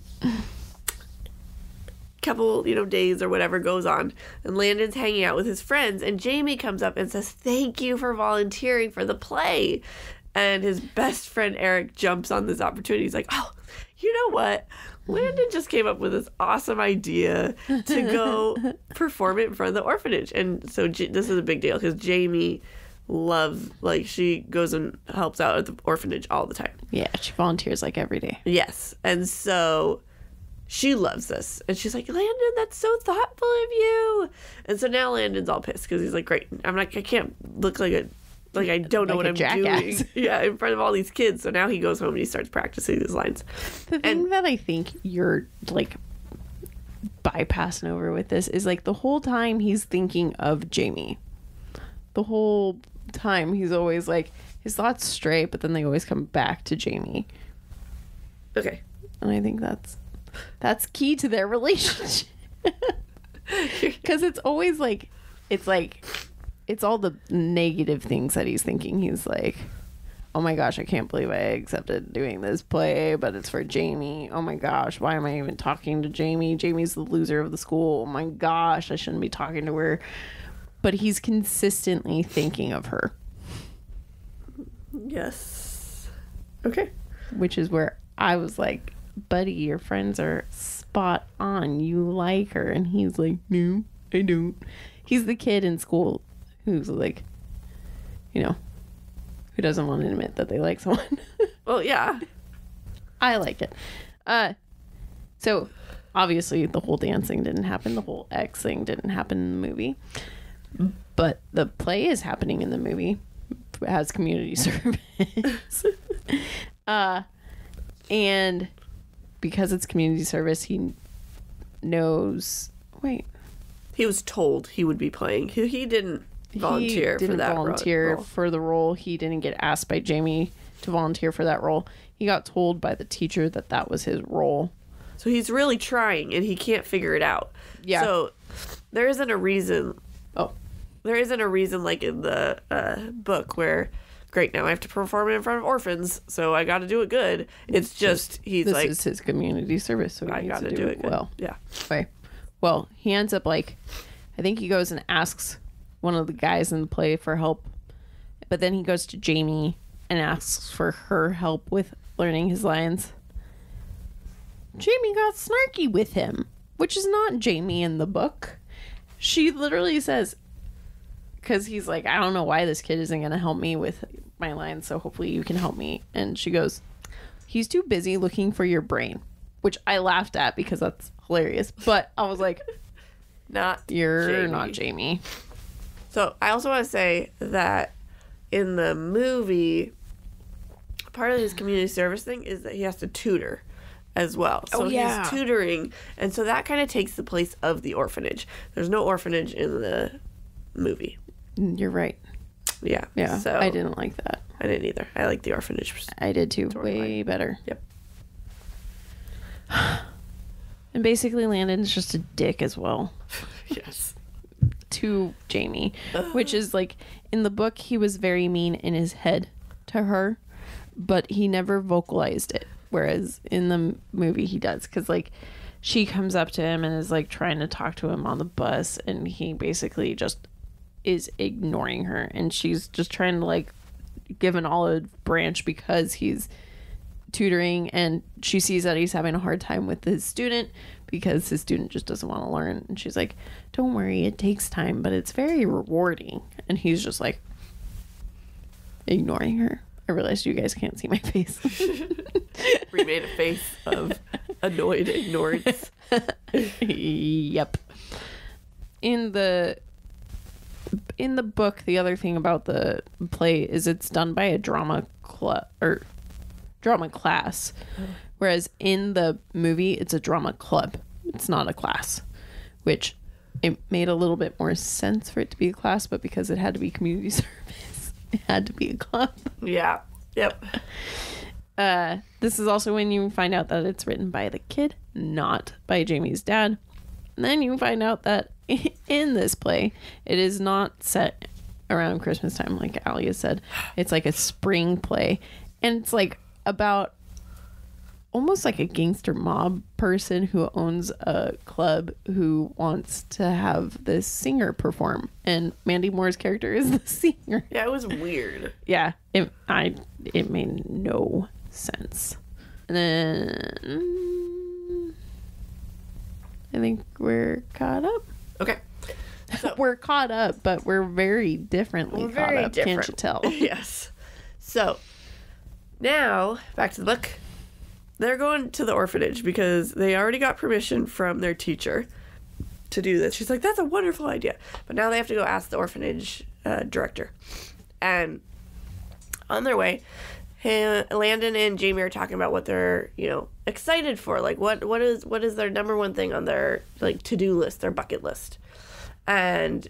couple days or whatever goes on, and Landon's hanging out with his friends, and Jamie comes up and says, thank you for volunteering for the play. And his best friend Eric jumps on this opportunity. He's like, oh, you know what, Landon just came up with this awesome idea to go perform it in front of the orphanage. And so this is a big deal because Jamie loves, like, she goes and helps out at the orphanage all the time. Yeah, she volunteers like every day. Yes. And so she loves this. And she's like, Landon, that's so thoughtful of you. And so now Landon's all pissed because he's like, great. I can't look like I don't know what I'm doing. Yeah, in front of all these kids. So now he goes home and he starts practicing his lines. The thing that I think you're like bypassing over with this is like the whole time he's thinking of Jamie. The whole time he's always like, his thoughts stray, but then they always come back to Jamie. Okay. And I think that's key to their relationship. Because it's always like, it's all the negative things that he's thinking. He's like, oh my gosh, I can't believe I accepted doing this play, but it's for Jamie. Oh my gosh, why am I even talking to Jamie? Jamie's the loser of the school. Oh my gosh, I shouldn't be talking to her. But he's consistently thinking of her. Yes. Okay. Which is where I was like, buddy, your friends are spot on. You like her. And he's like, no, I don't. He's the kid in school who's like, who doesn't want to admit that they like someone. Well, yeah. I like it. So obviously the whole dance thing didn't happen. The whole X thing didn't happen in the movie. But the play is happening in the movie as community service. And because it's community service, he knows... Wait. He was told he would be playing. He didn't volunteer for that role. For the role. He didn't get asked by Jamie to volunteer for that role. He got told by the teacher that was his role. So he's really trying, and he can't figure it out. Yeah. So there isn't a reason... Oh. There isn't a reason like in the book where, great, now I have to perform it in front of orphans, so I got to do it good. It's just, he's this like... This is his community service, so I got to do it good. Well. Yeah. Okay. Well, he ends up I think he goes and asks one of the guys in the play for help, but then he goes to Jamie and asks for her help with learning his lines. Jamie got snarky with him, which is not Jamie in the book. She literally says, because he's like, I don't know why this kid isn't going to help me with my lines, so hopefully you can help me. And she goes, he's too busy looking for your brain, which I laughed at because that's hilarious. But I was like, you're not Jamie. So I also want to say that in the movie, part of his community service thing is that he has to tutor as well. So he's tutoring, and so that kind of takes the place of the orphanage. There's no orphanage in the movie. You're right. Yeah. Yeah. So I didn't like that. I didn't either. I like the orphanage. I did too. Way better. Yep. And basically Landon's just a dick as well. Yes. To Jamie. Which is in the book he was very mean in his head to her, but he never vocalized it. Whereas in the movie he does. Because she comes up to him and is trying to talk to him on the bus, and he basically just is ignoring her, and she's just trying to give an olive branch because he's tutoring, and she sees that he's having a hard time with his student because his student just doesn't want to learn, and she's like, don't worry, it takes time, but it's very rewarding. And he's just ignoring her. I realized you guys can't see my face. We made a face of annoyed ignorance. Yep. In the book, the other thing about the play is it's done by a drama class, whereas in the movie it's a drama club. It's not a class, which it made a little bit more sense for it to be a class, but because it had to be community service, it had to be a club. Yeah. Yep. This is also when you find out that it's written by the kid, not by Jamie's dad. And then you find out that in this play, it is not set around Christmas time, like Alia said. It's a spring play. And it's about almost like a gangster mob person who owns a club who wants to have this singer perform. And Mandy Moore's character is the singer. Yeah, it was weird. Yeah, it made no sense. And then I think we're caught up. Okay. So, we're caught up, but we're very differently caught up. Can't you tell? Yes. So now back to the book. They're going to the orphanage because they already got permission from their teacher to do this. She's like, that's a wonderful idea. But now they have to go ask the orphanage director. And on their way, Landon and Jamie are talking about what they're, excited for. What is their number one thing on their to-do list, their bucket list. And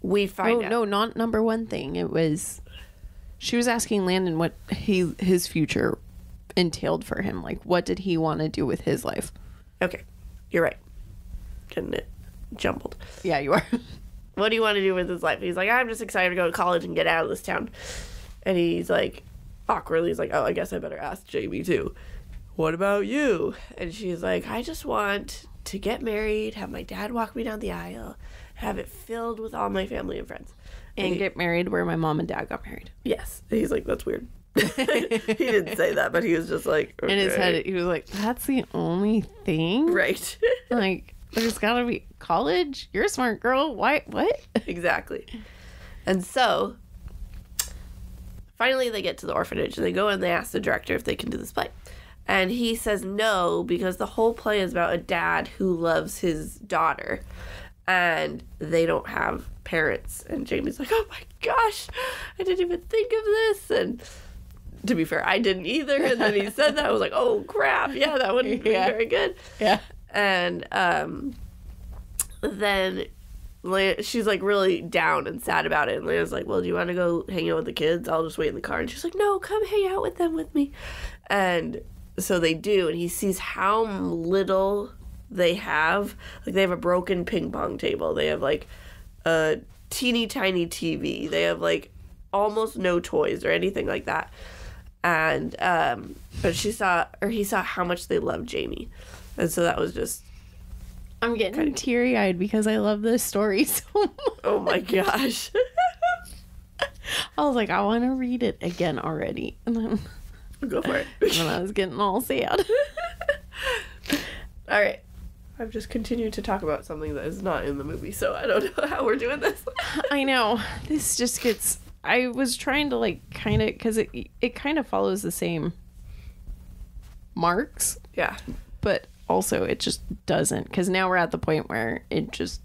we find out. No, not number one thing. It was, she was asking Landon what his future entailed for him. What did he want to do with his life? Okay, you're right. Getting it jumbled. Yeah, you are. What do you want to do with his life? He's like, I'm just excited to go to college and get out of this town. And he's awkwardly, he's like, oh, I guess I better ask Jamie too. What about you? And she's like, I just want to get married, have my dad walk me down the aisle, have it filled with all my family and friends. And get married where my mom and dad got married. Yes. And he's like, that's weird. He didn't say that, but he was just okay. In his head, he was like, that's the only thing? Right. There's gotta be college? You're a smart girl. Why? What? Exactly. And so, finally they get to the orphanage, and they go and they ask the director if they can do this play. And he says no, because the whole play is about a dad who loves his daughter. and they don't have parents. And Jamie's like, oh my gosh, I didn't even think of this. And to be fair, I didn't either. And then he said that. I was like, oh crap, yeah, that wouldn't be very good. Yeah. And then she's like really down and sad about it. And Lena's like, well, do you want to go hang out with the kids? I'll just wait in the car. And she's like, no, come hang out with them with me. And so they do. And he sees how little they have. Like, they have a broken ping pong table. They have like a teeny tiny TV. They have like almost no toys or anything like that. And but he saw how much they loved Jamie. And so that was just, I'm getting teary-eyed because I love this story so much. oh my gosh. I was like, I want to read it again already. And then, Go for it. and I was getting all sad. All right. I've just continued to talk about something that is not in the movie, so I don't know how we're doing this. I know. This just gets... I was trying to, like, kind of... Because it kind of follows the same marks. Yeah. But also, it just doesn't. Because now we're at the point where it just...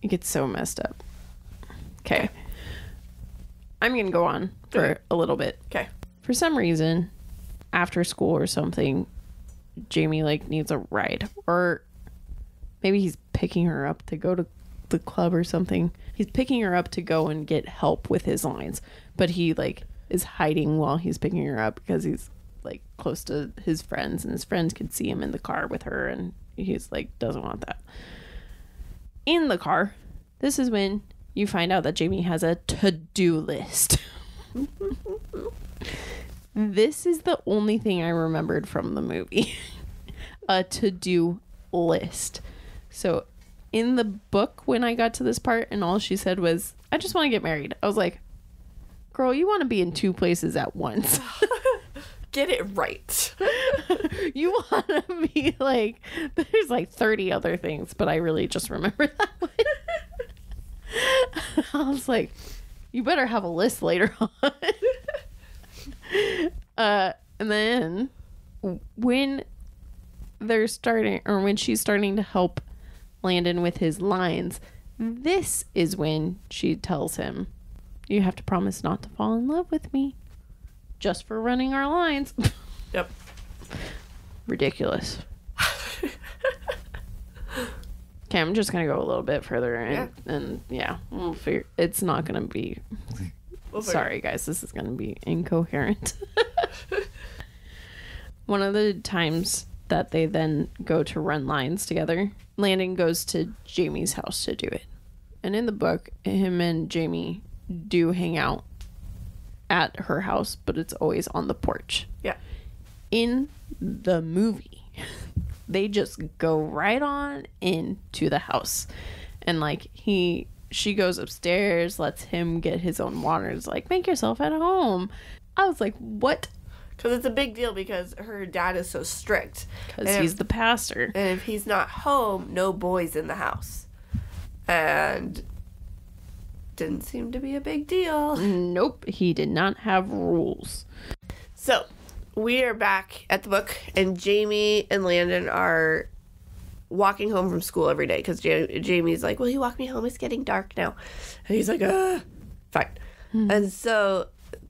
It gets so messed up. Okay. I'm going to go on for a little bit. Okay. For some reason, after school or something, Jamie, like, needs a ride. Or maybe he's picking her up to go to the club or something. He's picking her up to go and get help with his lines. But he, like, is hiding while he's picking her up because he's, like, close to his friends. And his friends could see him in the car with her. And he's, like, doesn't want that. In the car, this is when you find out that Jamie has a to-do list. This is the only thing I remembered from the movie. A to-do list. So in the book, when I got to this part and all she said was, I just want to get married. I was like, girl, you want to be in two places at once. Get it right. You want to be like, there's like 30 other things, but I really just remember that one. I was like, you better have a list later on. And then when they're starting, or when she's starting to help Landon with his lines, this is when she tells him, you have to promise not to fall in love with me just for running our lines. Yep. Ridiculous. Okay, I'm just gonna go a little bit further and we'll figure. It's not gonna be. Sorry, guys, this is gonna be incoherent. One of the times that they then go to run lines together, Landon goes to Jamie's house to do it, and in the book, him and Jamie do hang out at her house, but it's always on the porch. Yeah. In the movie, they just go right on into the house, and like she goes upstairs, lets him get his own water. It's like, make yourself at home. I was like, what? Because it's a big deal because her dad is so strict. Because he's the pastor. And if he's not home, no boys in the house. And didn't seem to be a big deal. Nope, he did not have rules. So, we are back at the book, and Jamie and Landon are walking home from school every day because Jamie's like, will you walk me home? It's getting dark now. And he's like, fine. And so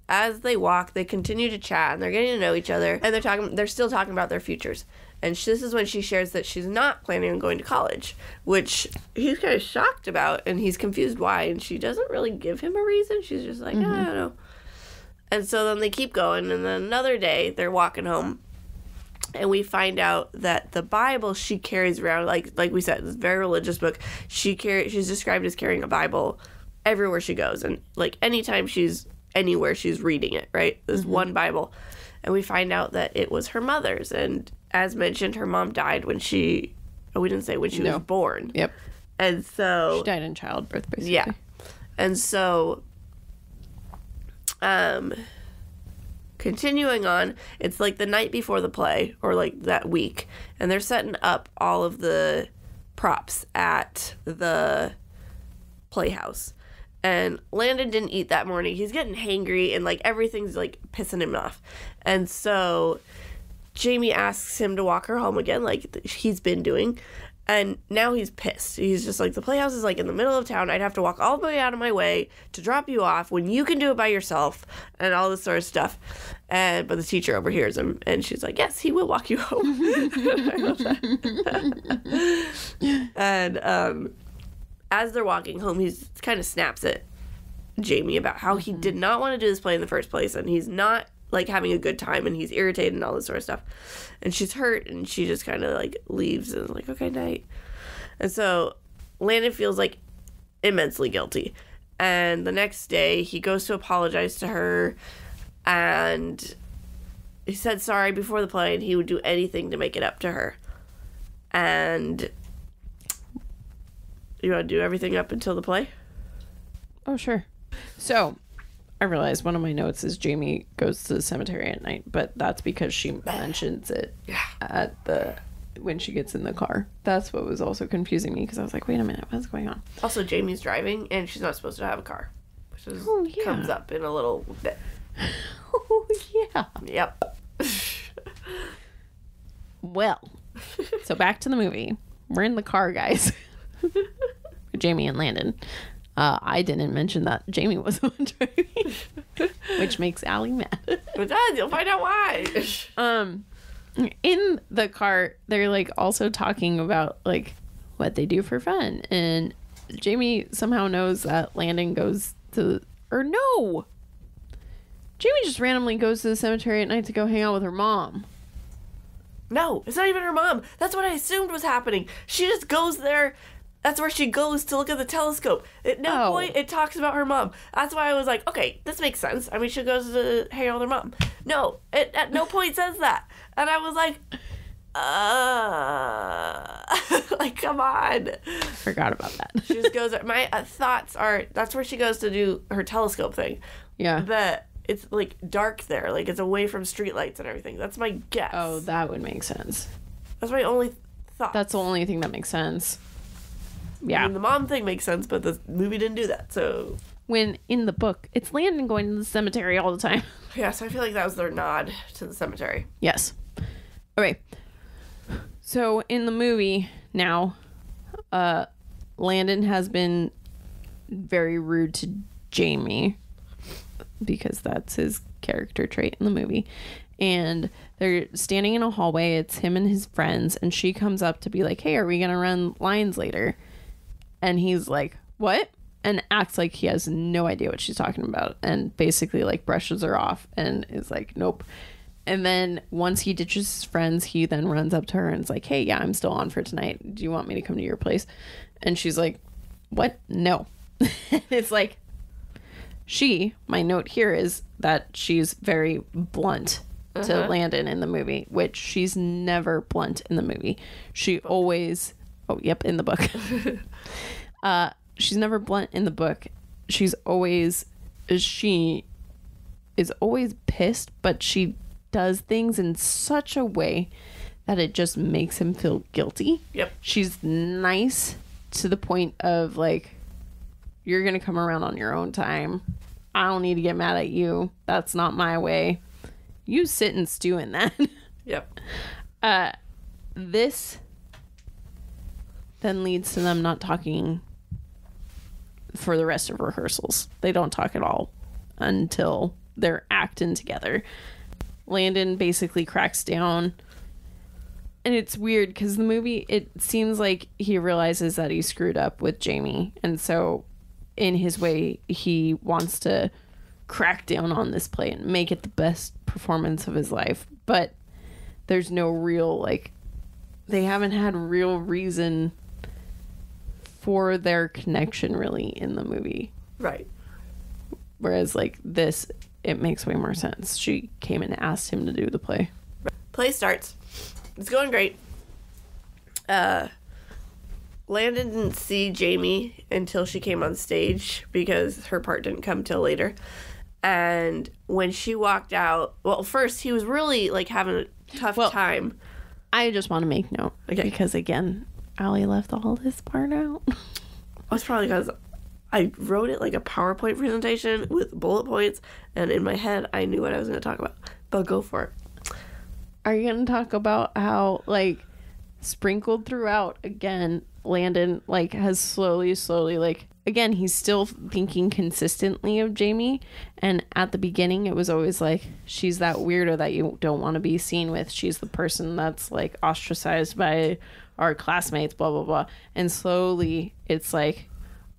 as they walk, they continue to chat, and they're getting to know each other, and they're still talking about their futures. And this is when she shares that she's not planning on going to college, which he's kind of shocked about, and he's confused why, and she doesn't really give him a reason. She's just like, I don't know. And so then they keep going, and then another day they're walking home, and we find out that the Bible she carries around, like we said, it's a very religious book. She's described as carrying a Bible everywhere she goes, and like anytime she's anywhere, she's reading it, right? This one Bible. And we find out that it was her mother's, and as mentioned, her mom died when we didn't say when she was born. Yep. And so she died in childbirth, basically. Yeah. And so continuing on, it's like the night before the play, or like that week, and they're setting up all of the props at the playhouse. And Landon didn't eat that morning. He's getting hangry, and like everything's like pissing him off. And so Jamie asks him to walk her home again, like he's been doing. And now he's pissed. He's just like, the playhouse is like in the middle of town. I'd have to walk all the way out of my way to drop you off when you can do it by yourself and all this sort of stuff. But the teacher overhears him and she's like, yes, he will walk you home. I love that. And as they're walking home, he's kind of snaps at Jamie about how he did not want to do this play in the first place. And he's not like having a good time and he's irritated and all this sort of stuff. And she's hurt and she just kind of like leaves and is like, okay, night. And so Landon feels like immensely guilty. And the next day he goes to apologize to her and he said sorry before the play and he would do anything to make it up to her. And you want to do everything up until the play? Oh, sure. So I realized one of my notes is Jamie goes to the cemetery at night, but that's because she mentions it at when she gets in the car. That's what was also confusing me because I was like, wait a minute, what's going on? Also, Jamie's driving and she's not supposed to have a car, which is, comes up in a little bit. Oh, yeah. Yep. Well, so back to the movie. We're in the car, guys. Jamie and Landon. I didn't mention that Jamie was the one driving, which makes Allie mad. It does. You'll find out why. In the car, they're like also talking about like what they do for fun, and Jamie somehow knows that Landon goes to, or no, Jamie just randomly goes to the cemetery at night to go hang out with her mom. No, it's not even her mom. That's what I assumed was happening. She just goes there. That's where she goes to look at the telescope. At no point it talks about her mom. That's why I was like, okay, this makes sense. I mean, she goes to hang out with her mom. No, it at no point says that. And I was like, like, come on. Forgot about that. She just goes, my thoughts are, that's where she goes to do her telescope thing. Yeah. That it's like dark there. Like it's away from streetlights and everything. That's my guess. Oh, that would make sense. That's my only thought. That's the only thing that makes sense. Yeah. I mean, the mom thing makes sense, but the movie didn't do that, so. When in the book, it's Landon going to the cemetery all the time. Yeah, so I feel like that was their nod to the cemetery. Yes. Okay. So in the movie now, Landon has been very rude to Jamie because that's his character trait in the movie. And they're standing in a hallway. It's him and his friends. And she comes up to be like, hey, are we going to run lines later? And he's like, what? And acts like he has no idea what she's talking about. And basically like brushes her off and is like, nope. And then once he ditches his friends, he then runs up to her and is like, hey, yeah, I'm still on for tonight. Do you want me to come to your place? And she's like, what? No. It's like, my note here is that she's very blunt to Landon in the movie, which she's never blunt in the movie. She always, in the book. She's never blunt in the book. She is always pissed, but she does things in such a way that it just makes him feel guilty. Yep. She's nice to the point of like, you're going to come around on your own time. I don't need to get mad at you. That's not my way. You sit and stew in that. Yep. This then leads to them not talking for the rest of rehearsals. They don't talk at all until they're acting together. Landon basically cracks down. And it's weird because the movie, it seems like he realizes that he screwed up with Jamie. And so in his way, he wants to crack down on this play and make it the best performance of his life. But there's no real, like, they haven't had real reason for their connection really in the movie. Right. Whereas like this, it makes way more sense. She came and asked him to do the play. Play starts. It's going great. Landon didn't see Jamie until she came on stage because her part didn't come till later. And when she walked out, well, first he was really like having a tough time. I just want to make note because again, Allie left all this part out. That's probably because I wrote it like a PowerPoint presentation with bullet points, and in my head I knew what I was going to talk about. But go for it. Are you going to talk about how like sprinkled throughout again. Landon like has slowly like, again, he's still thinking consistently of Jamie, and at the beginning it was always like, she's that weirdo that you don't want to be seen with, she's the person that's like ostracized by our classmates, blah blah blah. And slowly it's like,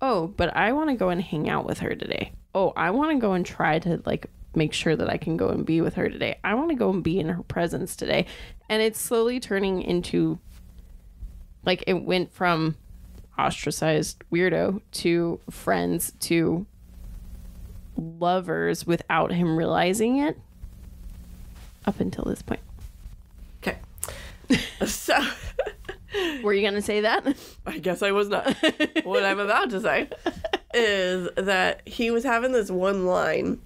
oh, but I want to go and hang out with her today. Oh, I want to go and try to like make sure that I can go and be with her today. I want to go and be in her presence today. And it's slowly turning into like, it went from ostracized weirdo to friends to lovers without him realizing it up until this point. Okay. So were you gonna say that? I guess I was not. What I'm about to say is that he was having this one line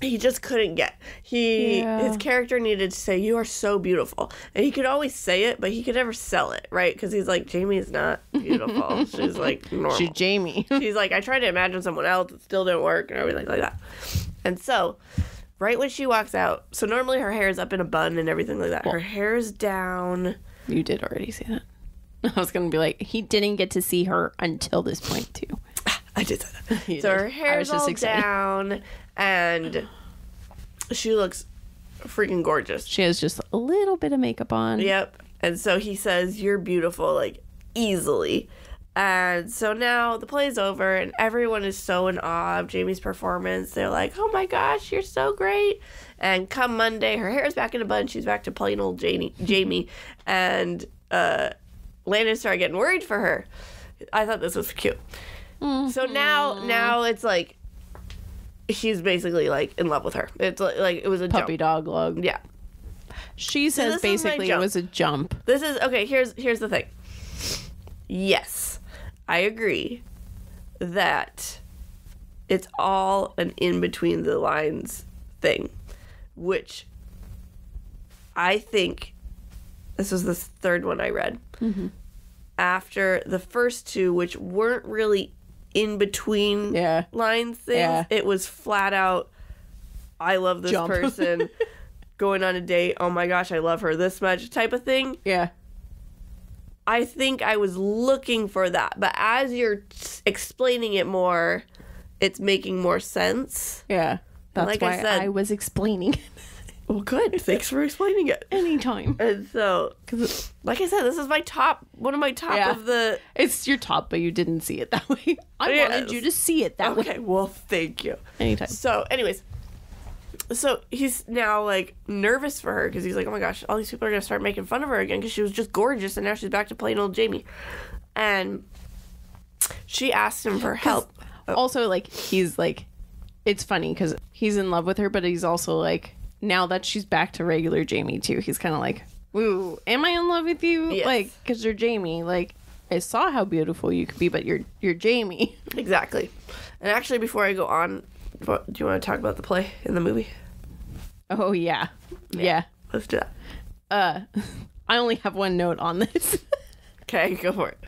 he just couldn't get. His character needed to say, "You are so beautiful," and he could always say it, but he could never sell it, right? Because he's like, Jamie is not beautiful. She's like normal. She's Jamie. She's like, I tried to imagine someone else, it still didn't work, and everything like that. And so, right when she walks out, so normally her hair is up in a bun and everything like that. Her hair is down. You did already say that. I was gonna be like, he didn't get to see her until this point too. I did say that. So her hair's all down, and she looks freaking gorgeous. She has just a little bit of makeup on. Yep. And so he says, "You're beautiful," like, easily. And so now the play's over, and everyone is so in awe of Jamie's performance. They're like, "Oh my gosh, you're so great." And come Monday, her hair's back in a bun. She's back to plain old Jamie. And Landon started getting worried for her. I thought this was cute. Mm-hmm. So now it's like she's basically like in love with her. It's like it was a puppy dog love. Yeah. She says basically it was a jump. This is okay. Here's the thing. Yes, I agree that it's all an in between the lines thing, which I think this was the third one I read. Mm-hmm. After the first two, which weren't really in between lines things, it was flat out, I love this person, going on a date, oh my gosh, I love her this much type of thing. Yeah. I think I was looking for that, but as you're explaining it more, it's making more sense. Yeah. That's like why I was explaining it. Well, good. Thanks for explaining it. Anytime. And so, because, like I said, this is one of my top of the... It's your top, but you didn't see it that way. I wanted you to see it that way. Okay, well, thank you. Anytime. So, anyways, so he's now, like, nervous for her, because he's like, oh my gosh, all these people are going to start making fun of her again, because she was just gorgeous, and now she's back to plain old Jamie. And she asked him for help. Also, like, he's, like... It's funny, because he's in love with her, but he's also, like... Now that she's back to regular Jamie too, he's kind of like, "Ooh, am I in love with you?" Yes. Like, because you're Jamie. Like, I saw how beautiful you could be, but you're Jamie. Exactly. And actually, before I go on, do you want to talk about the play in the movie? Oh yeah. Let's do that. I only have one note on this. Okay, go for it.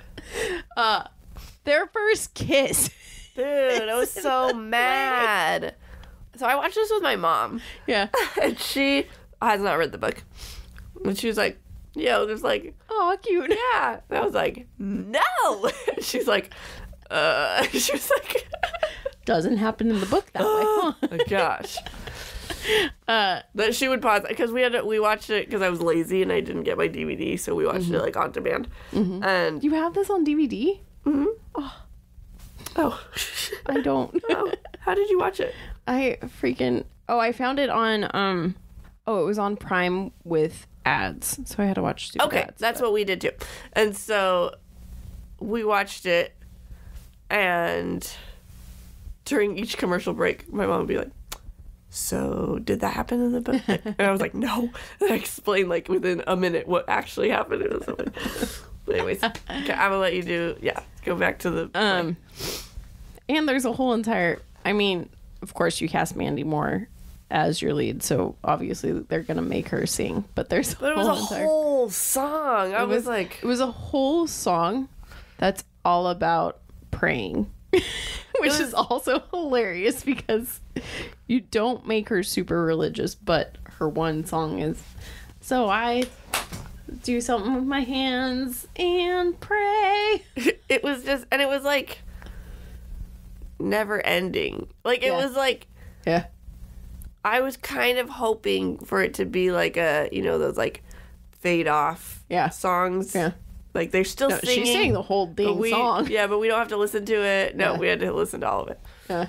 Their first kiss. Dude, I was so mad. So I watched this with my mom. Yeah. And she has not read the book. And she was like, just like, oh, cute. Yeah. And I was like, no. She's like, she was like, doesn't happen in the book that way. Oh my gosh. That she would pause because we watched it because I was lazy and I didn't get my DVD, so we watched it like on demand. Mm-hmm. And you have this on DVD? Mm-hmm. Oh. I don't. Oh. How did you watch it? I found it on it was on Prime with ads, so I had to watch stupid ads. That's what we did too. And so we watched it, and during each commercial break my mom would be like, so did that happen in the book? And I was like, no. And I explained like within a minute what actually happened. It was like, but anyways, okay, I'm gonna let you go back to the and there's a whole entire, I mean, of course you cast Mandy Moore as your lead, so obviously they're gonna make her sing, but it was a whole song. It was a whole song that's all about praying. Which is also hilarious because you don't make her super religious, but her one song is, so I do something with my hands and pray. It was just, and it was like never ending. Like, it was like, yeah. I was kind of hoping for it to be like a, you know, those like fade off songs. Yeah. Like, they're still singing. She's singing the whole dang song. Yeah, but we don't have to listen to it. No, we had to listen to all of it. Yeah.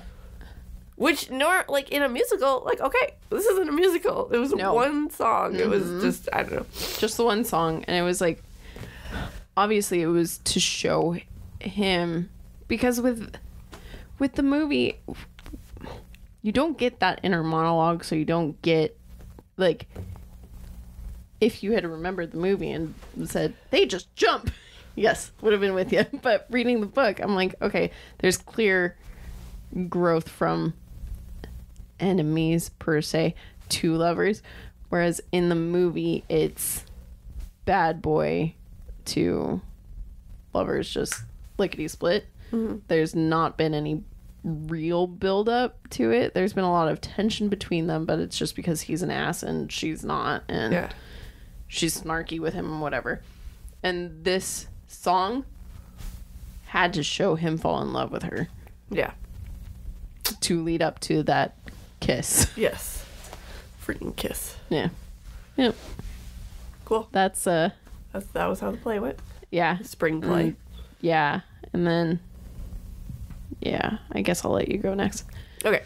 Which, like, in a musical, like, okay, this isn't a musical. It was one song. It was just, I don't know. Just the one song. And it was like, obviously it was to show him, because with the movie, you don't get that inner monologue, so you don't get, like, if you had remembered the movie and said, they just jump, yes, would have been with you. But reading the book, I'm like, okay, there's clear growth from enemies, per se, to lovers. Whereas in the movie, it's bad boy to lovers, just lickety-split. Mm-hmm. There's not been any real build-up to it. There's been a lot of tension between them, but it's just because he's an ass and she's not. And she's snarky with him and whatever. And this song had to show him fall in love with her. Yeah. To lead up to that kiss. Yes. Freaking kiss. Yeah. Yep. Cool. That was how the play went. Yeah. Spring play. Yeah. And then, yeah, I guess I'll let you go next. Okay.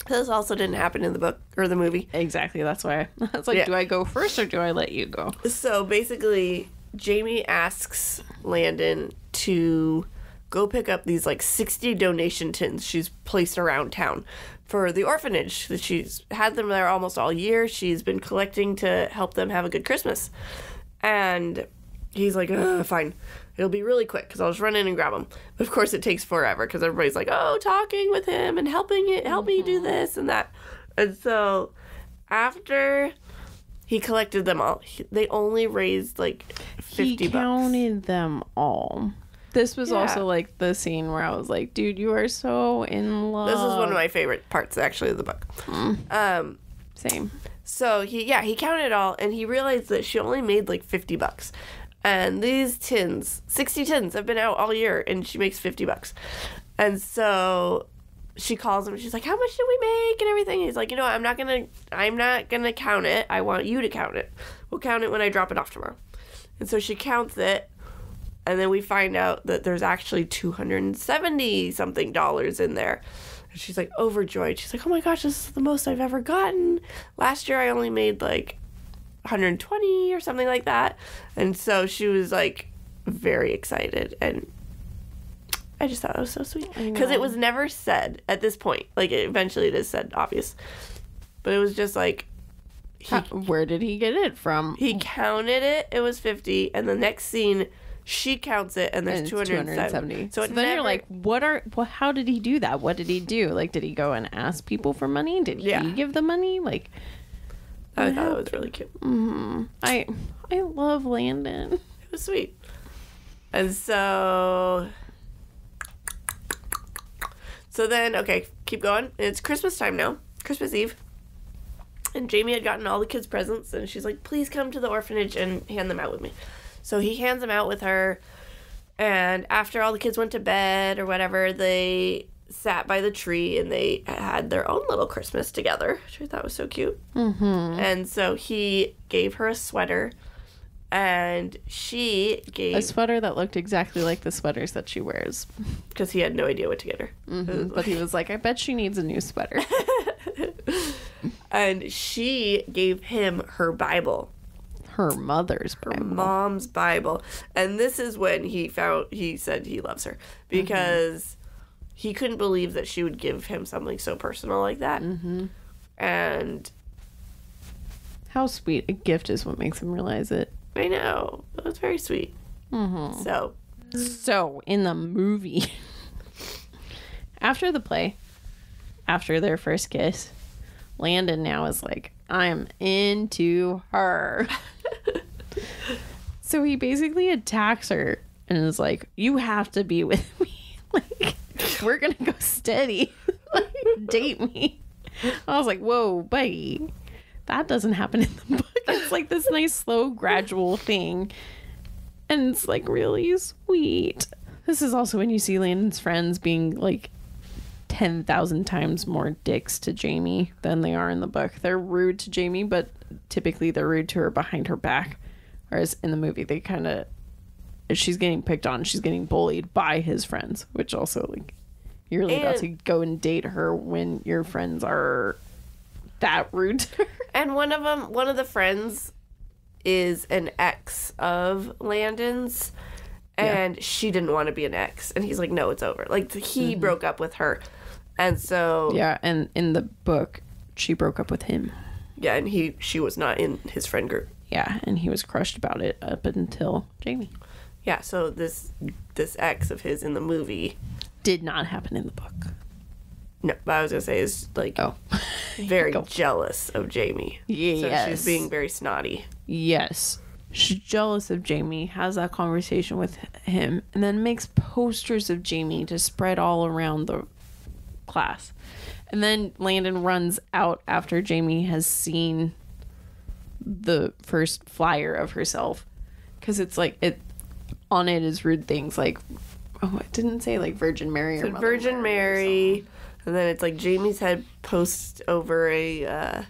This also didn't happen in the book or the movie. Exactly. That's why I was like, do I go first or do I let you go? So basically, Jamie asks Landon to go pick up these like 60 donation tins she's placed around town for the orphanage. That she's had them there almost all year. She's been collecting to help them have a good Christmas. And he's like, fine. It'll be really quick because I'll just run in and grab them. But of course, it takes forever because everybody's like, oh, talking with him and help me do this and that. And so after he collected them all, they only raised like 50 bucks. He counted them all. This was also like the scene where I was like, dude, you are so in love. This is one of my favorite parts, actually, of the book. Same. So he counted it all and he realized that she only made like 50 bucks. And these tins, 60 tins, have been out all year, and she makes 50 bucks. And so she calls him, and she's like, how much did we make and everything? And he's like, I'm not gonna count it. I want you to count it. We'll count it when I drop it off tomorrow. And so she counts it, and then we find out that there's actually $270-something in there. And she's like overjoyed. She's like, oh my gosh, this is the most I've ever gotten. Last year I only made like 120 or something like that. And so she was like very excited, and I just thought that was so sweet because it was never said at this point. Like, eventually it is said, obvious, but it was just like, where did he get it from? He counted it. It was 50, and the next scene she counts it, and there's 270. So then you're like, how did he do that? What did he do? Like, did he go and ask people for money? Did he give the money? Like, I thought it was really cute. Mm-hmm. I love Landon. It was sweet. And so then, okay, keep going. It's Christmas time now. Christmas Eve. And Jamie had gotten all the kids presents, and she's like, please come to the orphanage and hand them out with me. So he hands them out with her, and after all the kids went to bed or whatever, they sat by the tree and they had their own little Christmas together, which I thought was so cute. Mm-hmm. And so he gave her a sweater, and she gave a sweater that looked exactly like the sweaters that she wears, because he had no idea what to get her. Mm-hmm. But he was like, I bet she needs a new sweater. And she gave him her Bible. Her mother's Bible. Her mom's Bible. And this is when he said he loves her, because he couldn't believe that she would give him something so personal like that. Mm-hmm. And how sweet a gift is what makes him realize it. I know. It was very sweet. Mm-hmm. So in the movie, after the play, after their first kiss, Landon now is like, I'm into her. So he basically attacks her and is like, you have to be with me. Like, we're gonna go steady. Like, date me. I was like, whoa, buddy. That doesn't happen in the book. it's like this nice, slow, gradual thing. And it's like really sweet. This is also when you see Landon's friends being like 10,000 times more dicks to Jamie than they are in the book. They're rude to Jamie, but typically they're rude to her behind her back. Whereas in the movie, they kind of, she's getting picked on, she's getting bullied by his friends, which also, like, you're really about to go and date her when your friends are that rude to her. And one of the friends is an ex of Landon's, and she didn't want to be an ex. And he's like, no, it's over. Like, he broke up with her. And so... Yeah, and in the book, she broke up with him. Yeah, and she was not in his friend group. Yeah, and he was crushed about it up until Jamie. Yeah, so this ex of his in the movie... Did not happen in the book. No, but I was going to say is, like, very jealous of Jamie. Yes. So she's being very snotty. Yes. She's jealous of Jamie, has that conversation with him, and then makes posters of Jamie to spread all around the class. And then Landon runs out after Jamie has seen the first flyer of herself. Because it's like, on it is rude things like, oh, it didn't say like Virgin Mary or Mother Virgin Mary. And then it's like Jamie's head posts over a...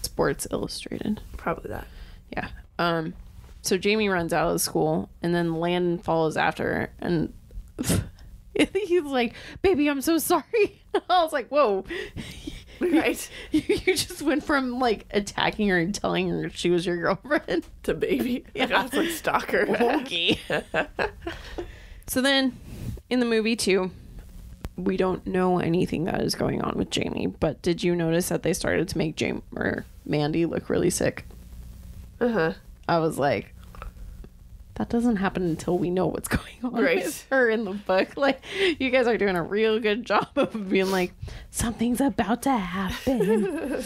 Sports Illustrated. Probably that. Yeah. So Jamie runs out of the school, and then Landon follows after her, and he's like, baby, I'm so sorry. I was like, whoa. Right. You just went from, like, attacking her and telling her she was your girlfriend to baby. Yeah. I was like, stalker. Okay. So then, in the movie, too, we don't know anything that is going on with Jamie, but did you notice that they started to make Mandy look really sick? Uh-huh. I was like, that doesn't happen until we know what's going on with her in the book. Like, you guys are doing a real good job of being like, something's about to happen.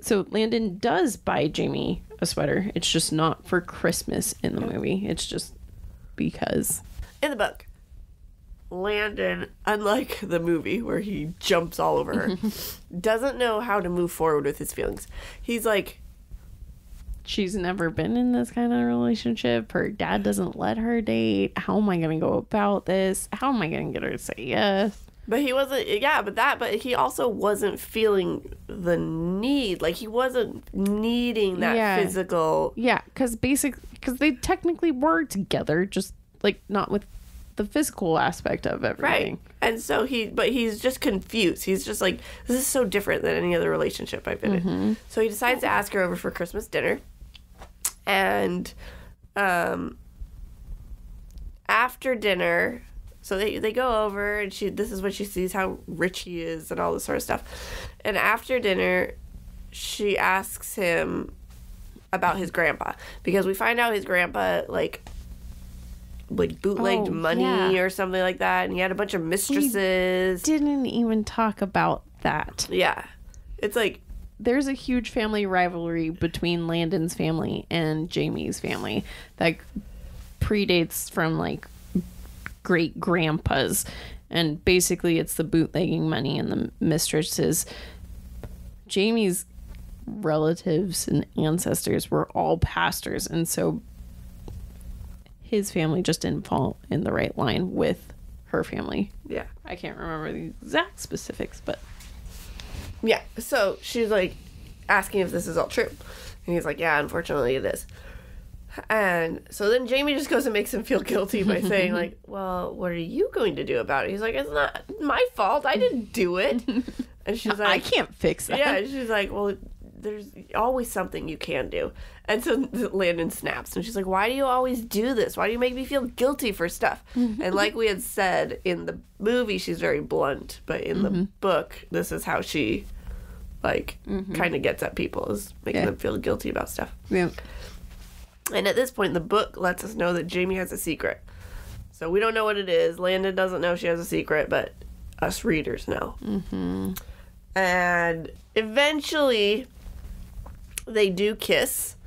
So Landon does buy Jamie a sweater. It's just not for Christmas in the movie. It's just because. In the book, Landon, unlike the movie where he jumps all over her, doesn't know how to move forward with his feelings. He's like... She's never been in this kind of relationship. Her dad doesn't let her date. How am I going to go about this? How am I going to get her to say yes? But he wasn't... Yeah, but he also wasn't feeling the need. Like, he wasn't needing that physical... Yeah, because they technically were together, just, like, not with the physical aspect of everything. Right. And so he's just confused. He's just like, this is so different than any other relationship I've been in. So he decides to ask her over for Christmas dinner. And after dinner, so they go over, and this is when she sees how rich he is and all this sort of stuff. And after dinner, she asks him about his grandpa, because we find out his grandpa like bootlegged money or something like that, and he had a bunch of mistresses. We didn't even talk about that. Yeah. It's like, there's a huge family rivalry between Landon's family and Jamie's family that predates from like great grandpas, and basically it's the bootlegging money and the mistresses. Jamie's relatives and ancestors were all pastors, and so his family just didn't fall in the right line with her family. Yeah. I can't remember the exact specifics, but... Yeah, so she's, like, asking if this is all true. And he's like, yeah, unfortunately it is. And so then Jamie just goes and makes him feel guilty by saying, like, well, what are you going to do about it? He's like, it's not my fault. I didn't do it. And she's like... I can't fix that. Yeah, she's like, well, there's always something you can do. And so Landon snaps, and she's like, why do you always do this? Why do you make me feel guilty for stuff? And like we had said, in the movie, she's very blunt, but in the book, this is how she, like, kind of gets at people, is making them feel guilty about stuff. Yeah. And at this point, the book lets us know that Jamie has a secret. So we don't know what it is. Landon doesn't know she has a secret, but us readers know. And eventually, they do kiss.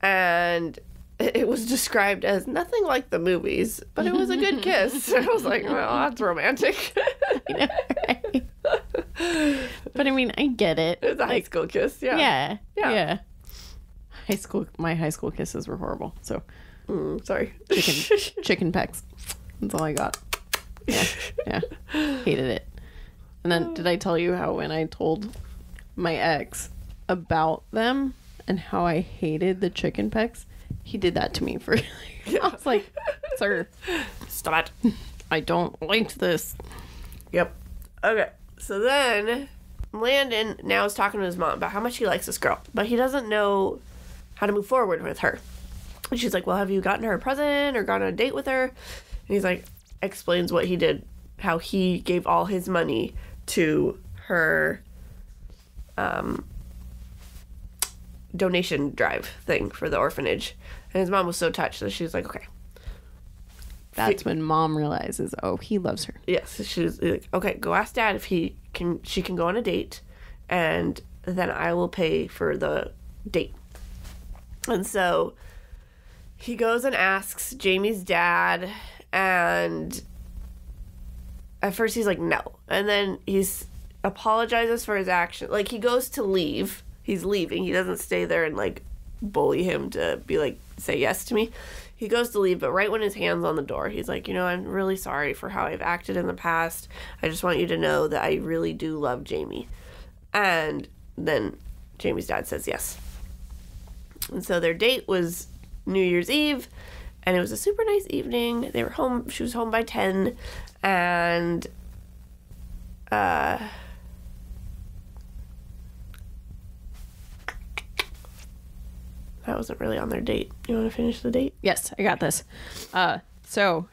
And it was described as nothing like the movies, but it was a good kiss. I was like, well, that's romantic. I know, right? But I mean, I get it. It was a high school kiss. Yeah. Yeah. My high school kisses were horrible. So Sorry. chicken pecks. That's all I got. Yeah. Hated it. And then did I tell you how when I told my ex about them and how I hated the chicken pecks, he did that to me for I was like, sir, Stop it. I don't like this. Yep. Okay. So then Landon now is talking to his mom about how much he likes this girl, but he doesn't know how to move forward with her. And she's like, well, have you gotten her a present or gone on a date with her? And he's like, explains what he did, how he gave all his money to her donation drive thing for the orphanage. And his mom was so touched that she's like, okay. That's when mom realizes, oh, he loves her. Yes, she's like, okay, go ask dad if she can go on a date, and then I will pay for the date. And so he goes and asks Jamie's dad, and at first he's like, no. And then he's apologizes for his action. Like, he goes to leave. He's leaving. He doesn't stay there and, like, bully him to be like, say yes to me. He goes to leave, but right when his hand's on the door, he's like, I'm really sorry for how I've acted in the past. I just want you to know that I really do love Jamie. And then Jamie's dad says yes. And so their date was New Year's Eve, and it was a super nice evening. They were home. She was home by 10, and that wasn't really on their date. You want to finish the date? Yes, I got this. So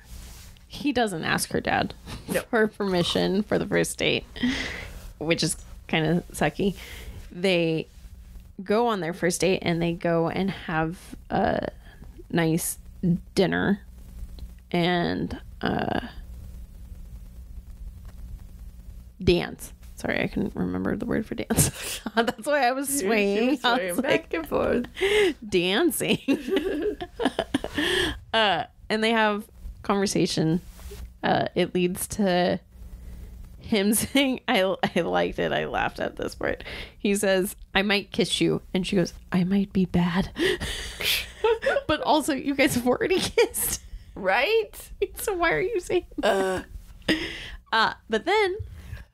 he doesn't ask her dad No. for permission for the first date, which is kind of sucky. They go on their first date and they go and have a nice dinner and dance. Sorry, I couldn't remember the word for dance. That's why I was swaying. I was back and forth. Dancing. And they have conversation. It leads to him saying, I liked it. I laughed at this part. He says, I might kiss you. And she goes, I might be bad. But also, you guys have already kissed. Right? So why are you saying that? But then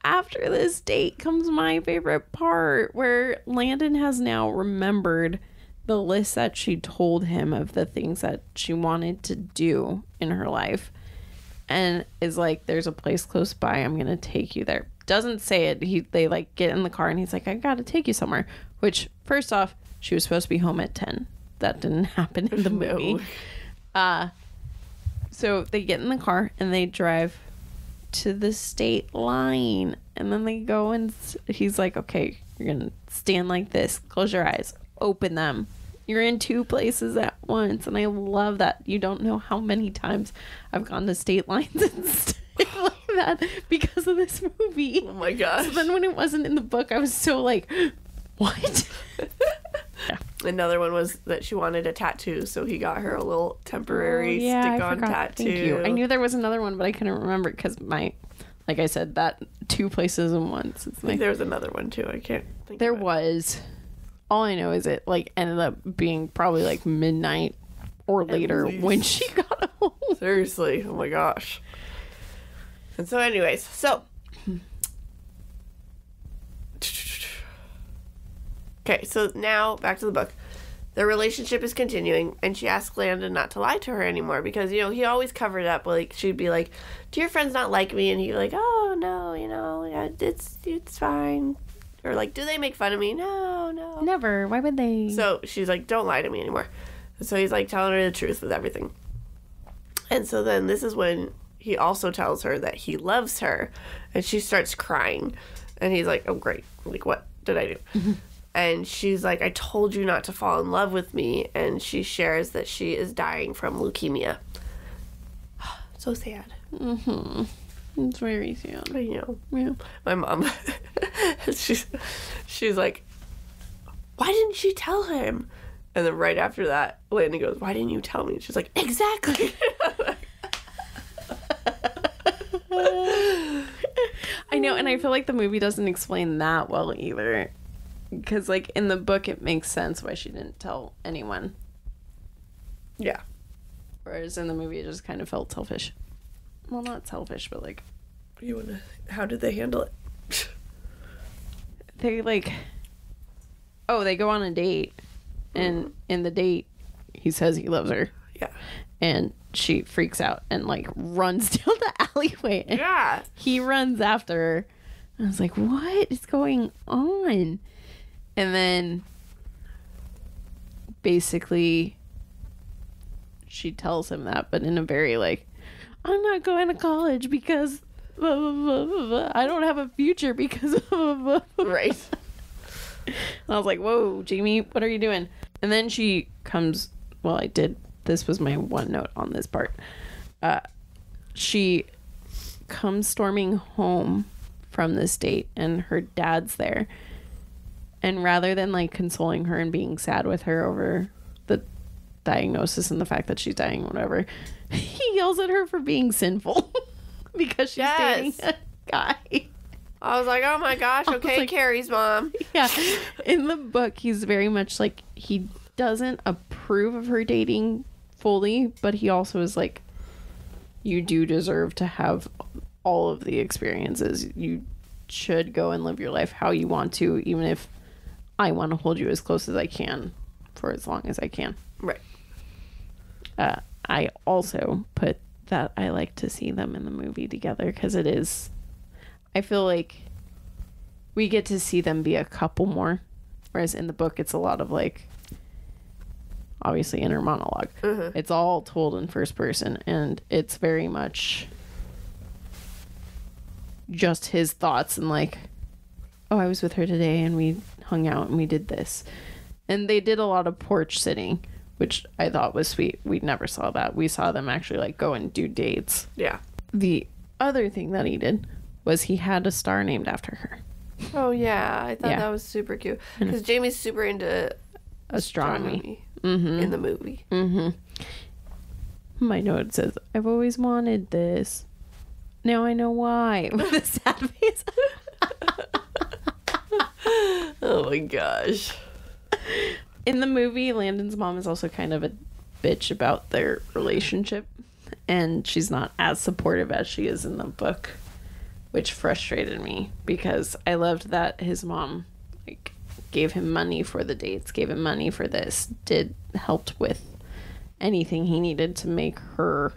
after this date comes my favorite part, where Landon has now remembered the list that she told him of the things that she wanted to do in her life, and is like, there's a place close by, I'm gonna take you there. Doesn't say it. They like get in the car and he's like, I gotta take you somewhere, which first off, she was supposed to be home at 10. That didn't happen in the movie. So they get in the car and they drive to the state line, and then they go and he's like, okay, you're gonna stand like this, close your eyes, open them, you're in two places at once. And I love that. You don't know how many times I've gone to state lines and stayed like that because of this movie. Oh my gosh. So then when it wasn't in the book, I was so like, what? Yeah. Another one was that she wanted a tattoo, so he got her a little temporary stick-on tattoo. Thank you. I knew there was another one, but I couldn't remember it because like I said, that two places in once. I think there was another one too. I can't think. There was. All I know is it like ended up being probably like midnight or later when she got home. Seriously. Oh my gosh. And so anyways, okay, so now back to the book. Their relationship is continuing, and she asks Landon not to lie to her anymore because, he always covered up. Like, she'd be like, do your friends not like me? And he'd be like, oh, no, it's fine. Or like, do they make fun of me? No. Never. Why would they? So she's like, don't lie to me anymore. And so he's like telling her the truth with everything. And so then this is when he also tells her that he loves her, and she starts crying. And he's like, oh, great. Like, what did I do? Mm-hmm. And she's like, I told you not to fall in love with me. And she shares that she is dying from leukemia. So sad. Mm-hmm. It's very sad. I know. Yeah. My mom, she's like, why didn't she tell him? And then right after that, Landon goes, why didn't you tell me? She's like, exactly. I know, and I feel like the movie doesn't explain that well either. Because, like, in the book, it makes sense why she didn't tell anyone. Yeah. Whereas in the movie, it just kind of felt selfish. Well, not selfish, but, like... How did they handle it? They, like... Oh, they go on a date. And in the date, he says he loves her. Yeah. And she freaks out and, like, runs down the alleyway. And yeah. he runs after her. I was like, what is going on? And then basically she tells him that, but in a very, like, I'm not going to college because blah, blah, blah, blah, blah. I don't have a future because blah, blah, blah. Right. And I was like, whoa, Jamie, what are you doing? And then she comes, well, this was my one note on this part. She comes storming home from this date and her dad's there. And rather than, like, consoling her and being sad with her over the diagnosis and the fact that she's dying or whatever, he yells at her for being sinful because she's dating a guy. I was like, oh my gosh, okay, like, Carrie's mom. Yeah. In the book, he's very much like, he doesn't approve of her dating fully, but he also is like, you do deserve to have all of the experiences. You should go and live your life how you want to, even if I want to hold you as close as I can for as long as I can. Right. I also put that I like to see them in the movie together because it is, I feel like we get to see them be a couple more, whereas in the book it's a lot of, like, obviously inner monologue. Mm-hmm. It's all told in first person and it's very much just his thoughts and, like, oh, I was with her today and we hung out and we did this. And they did a lot of porch sitting, which I thought was sweet. We never saw that. We saw them actually, like, go and do dates. Yeah. The other thing that he did was he had a star named after her. Oh, yeah. I thought that was super cute. Because Jamie's super into astronomy. In the movie. Mm-hmm. My note says, I've always wanted this. Now I know why. With a sad face. Oh my gosh. In the movie, Landon's mom is also kind of a bitch about their relationship. And she's not as supportive as she is in the book. Which frustrated me. Because I loved that his mom, like, gave him money for the dates. Gave him money for this. Helped with anything he needed to make her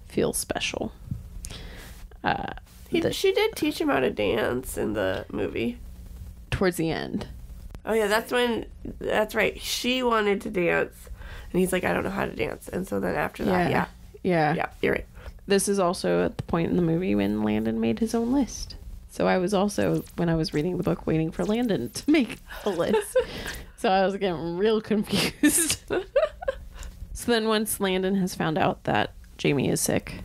feel special. She did teach him how to dance in the movie. Towards the end. Oh, yeah, that's right. She wanted to dance, and he's like, I don't know how to dance. And so then after that, yeah, you're right. This is also at the point in the movie when Landon made his own list. So I was also, when I was reading the book, waiting for Landon to make a list. So I was getting real confused. So then once Landon has found out that Jamie is sick,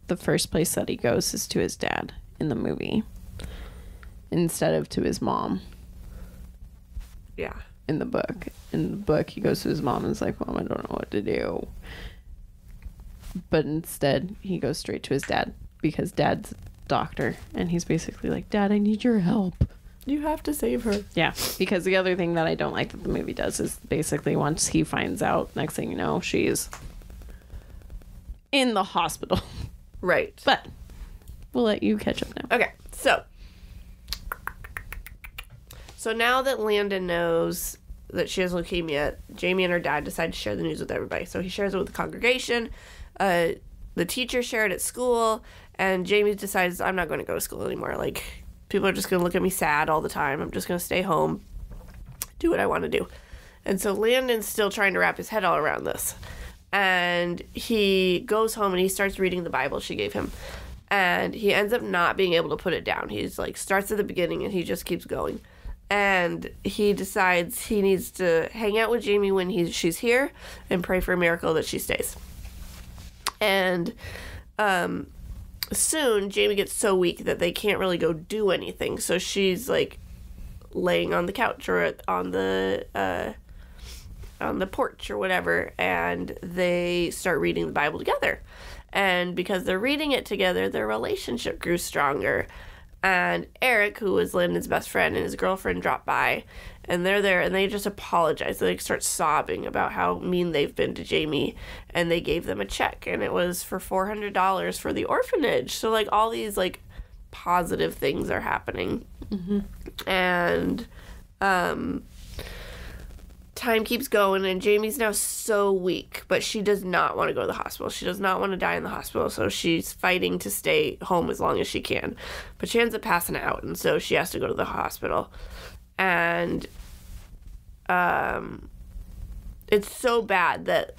the first place that he goes is to his dad in the movie instead of to his mom. Yeah. In the book, he goes to his mom and is like, Mom, I don't know what to do. But instead, he goes straight to his dad because Dad's a doctor. And he's basically like, Dad, I need your help. You have to save her. Yeah, because the other thing that I don't like that the movie does is basically once he finds out, next thing you know, she's in the hospital. Right. But we'll let you catch up now. Okay, so now that Landon knows that she has leukemia, Jamie and her dad decide to share the news with everybody. So he shares it with the congregation. The teacher shared it at school, and Jamie decides, I'm not going to go to school anymore. Like, people are just going to look at me sad all the time. I'm just going to stay home, do what I want to do. And so Landon's still trying to wrap his head all around this. And he goes home and he starts reading the Bible she gave him. And he ends up not being able to put it down. He's like, starts at the beginning and he just keeps going. And he decides he needs to hang out with Jamie when she's here and pray for a miracle that she stays. And soon Jamie gets so weak that they can't really go do anything. So she's like laying on the couch or on the porch or whatever, and they start reading the Bible together. And because they're reading it together, their relationship grew stronger. And Eric, who was Landon's best friend, and his girlfriend drop by, and they're there, and they just apologize. They start sobbing about how mean they've been to Jamie, and they gave them a check, and it was for $400 for the orphanage. So, like, all these, like, positive things are happening. And time keeps going, and Jamie's now so weak, but she does not want to go to the hospital. She does not want to die in the hospital, so she's fighting to stay home as long as she can. But she ends up passing out, and so she has to go to the hospital. And it's so bad that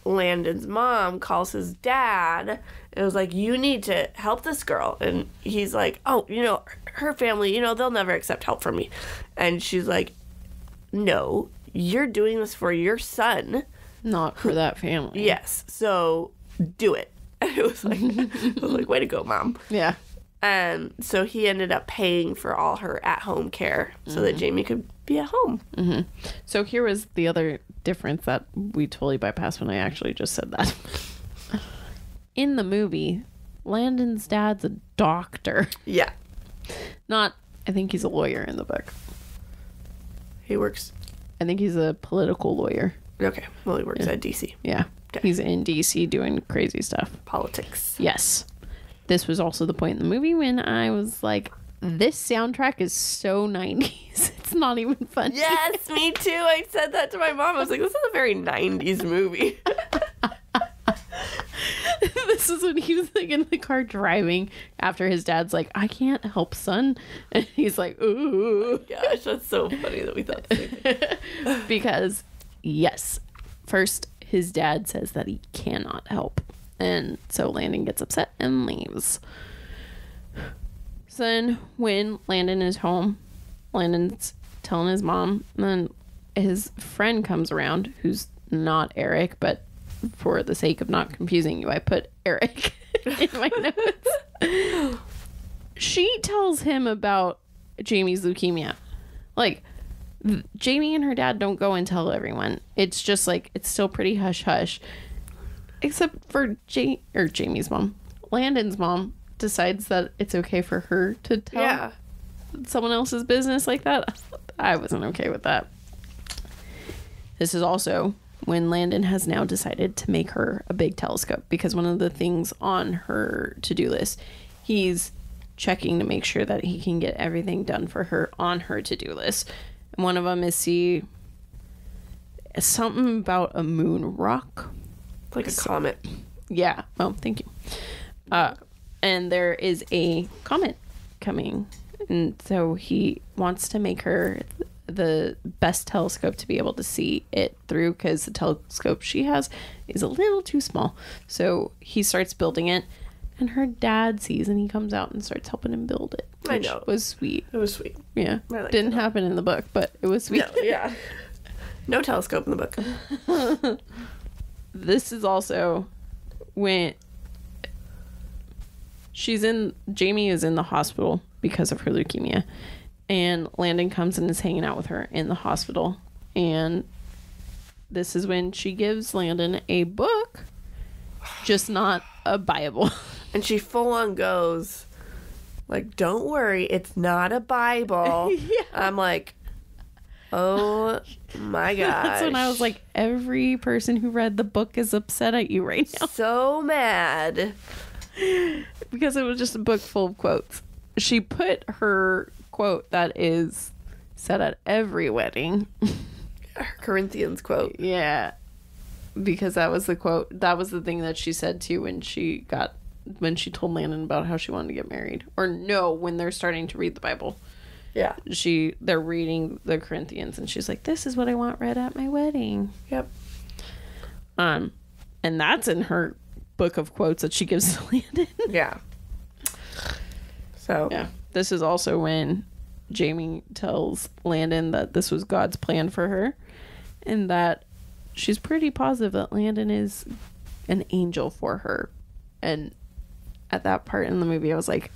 Landon's mom calls his dad and was like, you need to help this girl. And he's like, oh, you know, her family, you know, they'll never accept help from me. And she's like, no, you're doing this for your son. Not for that family. Yes. So do it. And it was like, way to go, Mom. Yeah. And so he ended up paying for all her at-home care so that Jamie could be at home. So here was the other difference that we totally bypassed when I actually just said that. In the movie, Landon's dad's a doctor. Yeah. I think he's a lawyer in the book. He works. I think he's a political lawyer. Okay. Well, he works at DC. Yeah. Okay. He's in DC doing crazy stuff. Politics. Yes. This was also the point in the movie when I was like, this soundtrack is so 90s. It's not even funny. Yes, me too. I said that to my mom. I was like, this is a very 90s movie. This is when he was like in the car driving after his dad's like, I can't help, son. And he's like, ooh. Gosh, that's so funny that we thought the same thing. Because, yes, first his dad says that he cannot help. And so Landon gets upset and leaves. So then when Landon is home, Landon's telling his mom, and then his friend comes around, who's not Eric, but for the sake of not confusing you, I put Eric in my notes. She tells him about Jamie's leukemia. Like, Jamie and her dad don't go and tell everyone. It's just like, it's still pretty hush-hush. Except for Jamie's mom. Landon's mom decides that it's okay for her to tell someone else's business like that. I wasn't okay with that. This is also when Landon has now decided to make her a big telescope, because one of the things on her to-do list, he's checking to make sure that he can get everything done for her on her to-do list. And one of them is see something about a moon rock. Like a comet. Yeah. Oh, thank you. And there is a comet coming. And so he wants to make her the best telescope to be able to see it through, because the telescope she has is a little too small. So he starts building it, and her dad sees, and he comes out and starts helping him build it. I know. Was sweet. It was sweet. Yeah. Didn't happen in the book, but it was sweet. No, yeah. No telescope in the book. This is also when Jamie is in the hospital because of her leukemia, and Landon comes and is hanging out with her in the hospital, and this is when she gives Landon a book, just not a Bible. And she full on goes like, don't worry, it's not a Bible. Yeah. I'm like, oh my gosh. That's when I was like, every person who read the book is upset at you right now. So mad. Because it was just a book full of quotes. She put her quote that is said at every wedding. Corinthians quote. Yeah. Because that was the quote. That was the thing that she said too when she told Landon about how she wanted to get married. Or no, when they're starting to read the Bible. Yeah. They're reading the Corinthians, and she's like, this is what I want read at my wedding. Yep. And that's in her book of quotes that she gives to Landon. Yeah. So. Yeah. This is also when Jamie tells Landon that this was God's plan for her, and that she's pretty positive that Landon is an angel for her. And at that part in the movie, I was like,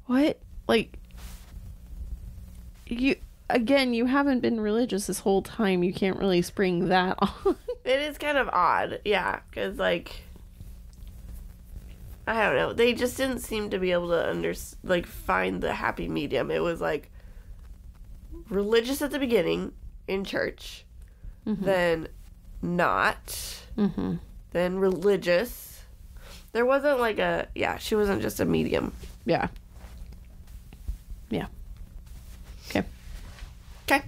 what? Like, you haven't been religious this whole time. You can't really spring that on. It is kind of odd. Yeah. Because, like, I don't know. They just didn't seem to be able to find the happy medium. It was like religious at the beginning in church, then not, then religious. There wasn't like she wasn't just a medium. Yeah. Yeah. Okay.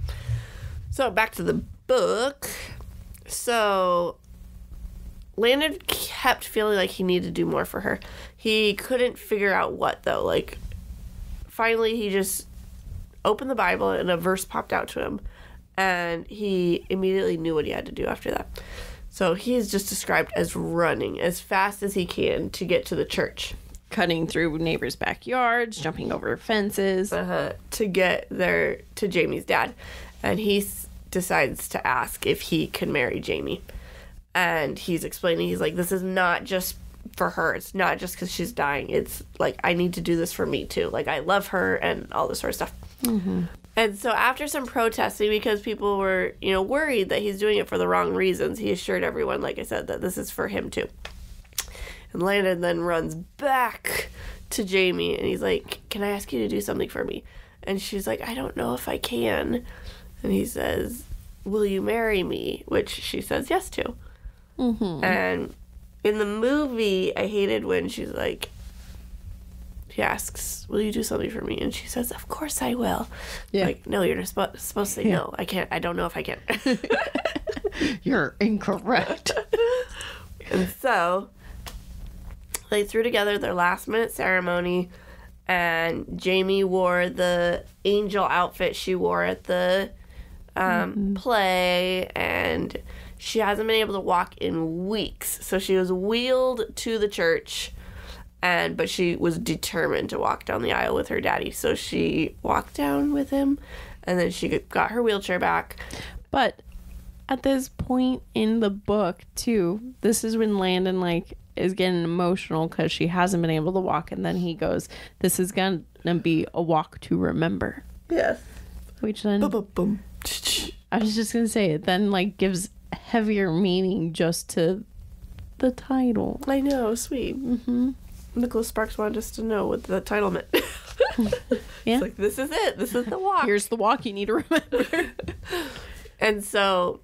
So back to the book. So Landon kept feeling like he needed to do more for her. He couldn't figure out what, though. Like, finally, he just opened the Bible and a verse popped out to him. And he immediately knew what he had to do after that. So he is just described as running as fast as he can to get to the church. Cutting through neighbors' backyards, jumping over fences. To get there to Jamie's dad. And he decides to ask if he can marry Jamie. And he's explaining, he's like, this is not just for her. It's not just because she's dying. It's like, I need to do this for me too. Like, I love her and all this sort of stuff. And so after some protesting, because people were, worried that he's doing it for the wrong reasons, he assured everyone, like I said, that this is for him too. And Landon then runs back to Jamie and he's like, can I ask you to do something for me? And she's like, I don't know if I can. And he says, will you marry me? Which she says yes to. And in the movie, I hated when she's like, she asks, will you do something for me? And she says, of course I will. Yeah. Like, no, you're not supposed to say no. I can't. I don't know if I can. You're incorrect. And so they threw together their last minute ceremony, and Jamie wore the angel outfit she wore at the play, and she hasn't been able to walk in weeks. So she was wheeled to the church, but she was determined to walk down the aisle with her daddy. So she walked down with him, and then she got her wheelchair back. But at this point in the book, too, this is when Landon, is getting emotional because she hasn't been able to walk. And then he goes, this is going to be a walk to remember. Yes. Which then... Boom, boom, boom. I was just going to say, it then, gives heavier meaning just to the title. I know, sweet. Nicholas Sparks wanted us to know what the title meant. Yeah. It's like, this is it. This is the walk. Here's the walk you need to remember. And so,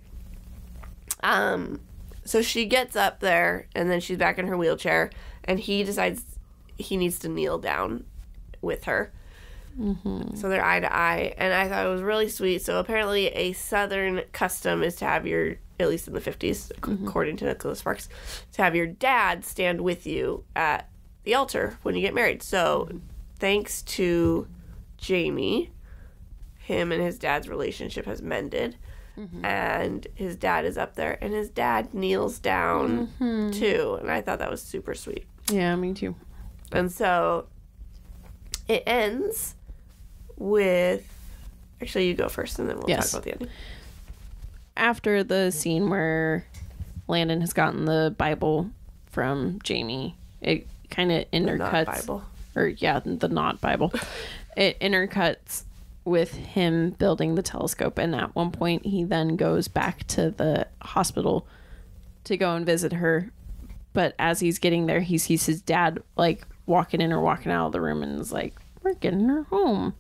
so she gets up there, and then she's back in her wheelchair, and he decides he needs to kneel down with her. So they're eye to eye, and I thought it was really sweet. So apparently a Southern custom is to have your, at least in the 50s, according to Nicholas Sparks, to have your dad stand with you at the altar when you get married. So thanks to Jamie, him and his dad's relationship has mended. And his dad is up there, and his dad kneels down too, and I thought that was super sweet. Yeah, me too. And so it ends with, actually, you go first, and then we'll talk about the ending. After the scene where Landon has gotten the Bible from Jamie, it kind of intercuts. The not Bible. It intercuts with him building the telescope, and at one point he then goes back to the hospital to go and visit her, but as he's getting there, he sees his dad walking in or walking out of the room, and is like, we're getting her home.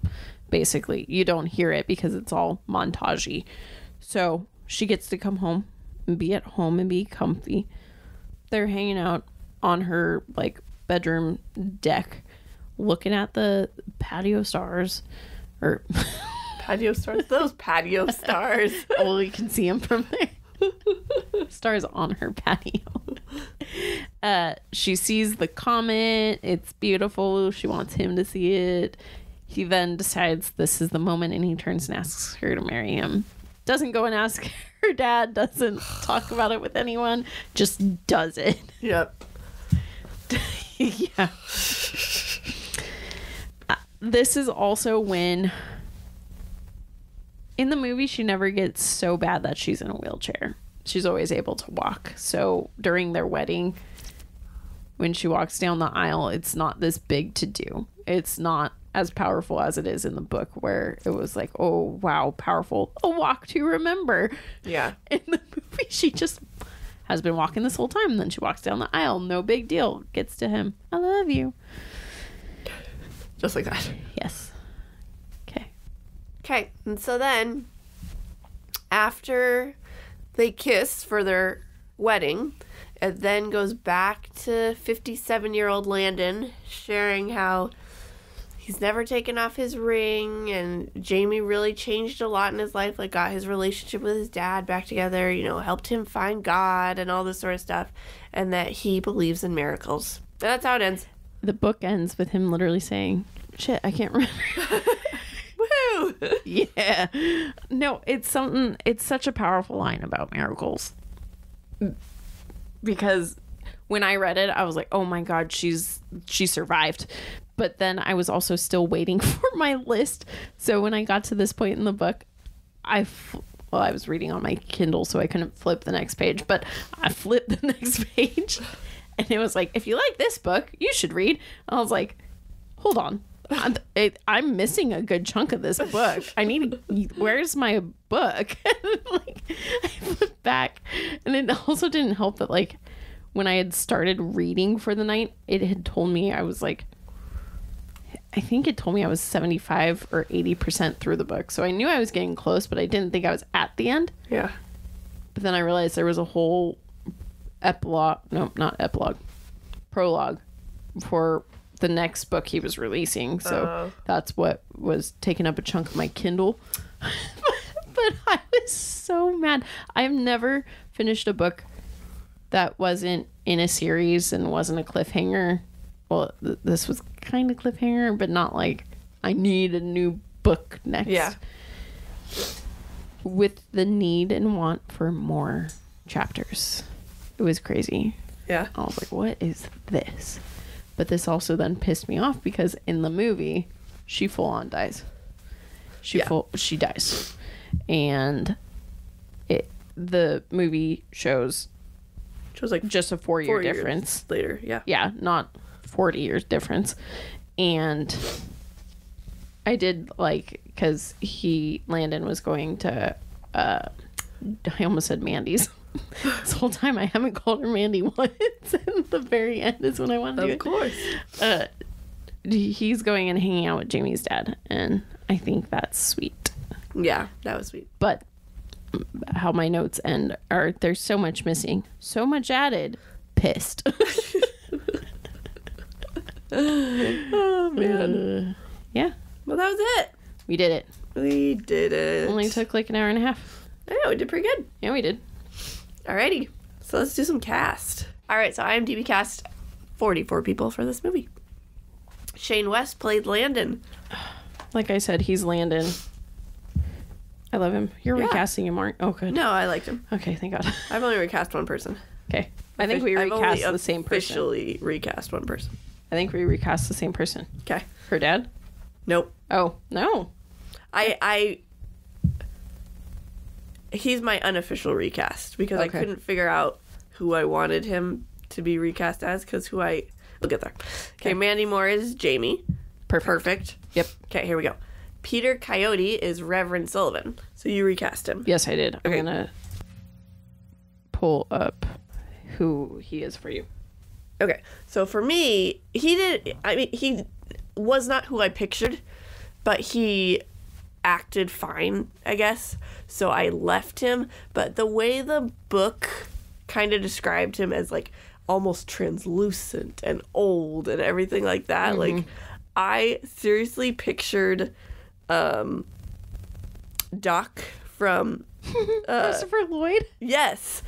Basically, you don't hear it because it's all montagey. So she gets to come home and be at home and be comfy. They're hanging out on her bedroom deck looking at the patio stars. Or patio stars? Those patio stars. Oh, you can see them from there. Stars on her patio. She sees the comet. It's beautiful. She wants him to see it. He then decides this is the moment, and he turns and asks her to marry him. Doesn't go and ask her dad. Doesn't talk about it with anyone. Just does it. Yep. Yeah. This is also when, in the movie, she never gets so bad that she's in a wheelchair. She's always able to walk. So during their wedding, when she walks down the aisle, it's not this big to do. It's not as powerful as it is in the book, where it was like, oh, wow, powerful. A walk to remember. Yeah. In the movie, she just has been walking this whole time. And then she walks down the aisle. No big deal. Gets to him. I love you. Just like that. Yes. Okay. Okay. And so then, after they kiss for their wedding, it then goes back to 57-year-old Landon sharing how he's never taken off his ring, and Jamie really changed a lot in his life, like got his relationship with his dad back together, you know, helped him find God and all this sort of stuff, and that he believes in miracles. And that's how it ends. The book ends with him literally saying, shit, I can't remember. Woo! Yeah. No, it's such a powerful line about miracles. Because when I read it, I was like, oh my God, she survived. But then I was also still waiting for my list. So when I got to this point in the book, I was reading on my Kindle, so I couldn't flip the next page, but I flipped the next page and it was like, if you like this book, you should read. I was like, hold on. I'm missing a good chunk of this book. Where's my book? Like, I flipped back, and it also didn't help that, like, when I had started reading for the night, it had told me I was like, I think it told me I was 75 or 80% through the book. So I knew I was getting close, but I didn't think I was at the end. Yeah. But then I realized there was a whole prologue for the next book he was releasing. So that's what was taking up a chunk of my Kindle. But I was so mad. I've never finished a book that wasn't in a series and wasn't a cliffhanger. Well, this was kind of cliffhanger, but not like I need a new book next. Yeah. With the need and want for more chapters. It was crazy. Yeah. I was like, what is this? But this also then pissed me off because in the movie, she full on dies. She dies. And the movie shows like just a 4-year difference later. Yeah. Yeah, not 40 years difference. And I did like, because Landon was going to I almost said Mandy's. This whole time I haven't called her Mandy once, and the very end is when I wanted to do it. Of course. He's going and hanging out with Jamie's dad, and I think that's sweet. Yeah, that was sweet. But how my notes end are, there's so much missing, so much added. Pissed. Oh man. Yeah. Well, that was it. We did it. We did it. Only took like an hour and a half. I know, we did pretty good. Yeah, we did. Alrighty. So let's do some cast. Alright, so IMDb cast 44 people for this movie. Shane West played Landon. Like I said, he's Landon. I love him. You're Yeah. recasting him, aren't? Oh, good. No, I liked him. Okay, thank God. I've only recast one person. Okay. I think we I've recast only the same person. officially recast one person. I think we recast the same person. Okay. Her dad? Nope. Oh, no. He's my unofficial recast because I Okay. couldn't figure out who I wanted him to be recast as because we'll get there. Okay, Mandy Moore is Jamie. Perfect. Yep. Okay, here we go. Peter Coyote is Reverend Sullivan. So you recast him. Yes, I did. Okay. I'm going to pull up who he is for you. Okay, so for me, he was not who I pictured, but he acted fine, I guess. So I left him, but the way the book kind of described him as like almost translucent and old and everything like that, like I seriously pictured Doc from Christopher Lloyd? Yes,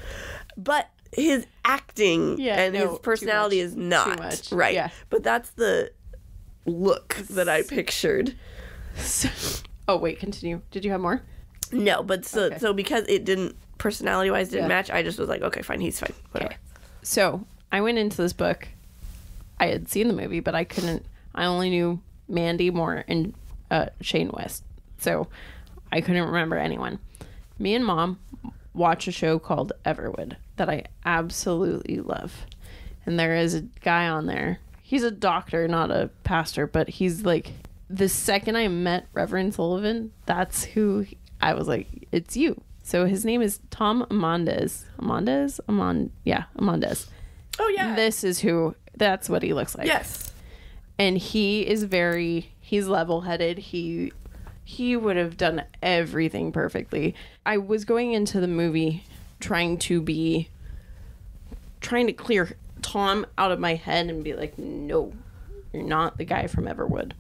but his acting his personality is not too much. right. Yeah. But that's the look that I pictured. Oh, wait, continue. Did you have more? No, but so because it didn't personality wise didn't match, I just was like, okay, fine, he's fine, whatever. Okay. So I went into this book. I had seen the movie, but I only knew Mandy Moore and Shane West. So I couldn't remember anyone. Me and Mom watch a show called Everwood that I absolutely love. And there is a guy on there. He's a doctor, not a pastor, but he's like, the second I met Reverend Sullivan, that's who I was like, it's you. So his name is Tom Amandes. Amandes. Oh, yeah. That's what he looks like. Yes. And he's level-headed. He would have done everything perfectly. I was going into the movie trying to clear Tom out of my head and be like, no, you're not the guy from Everwood.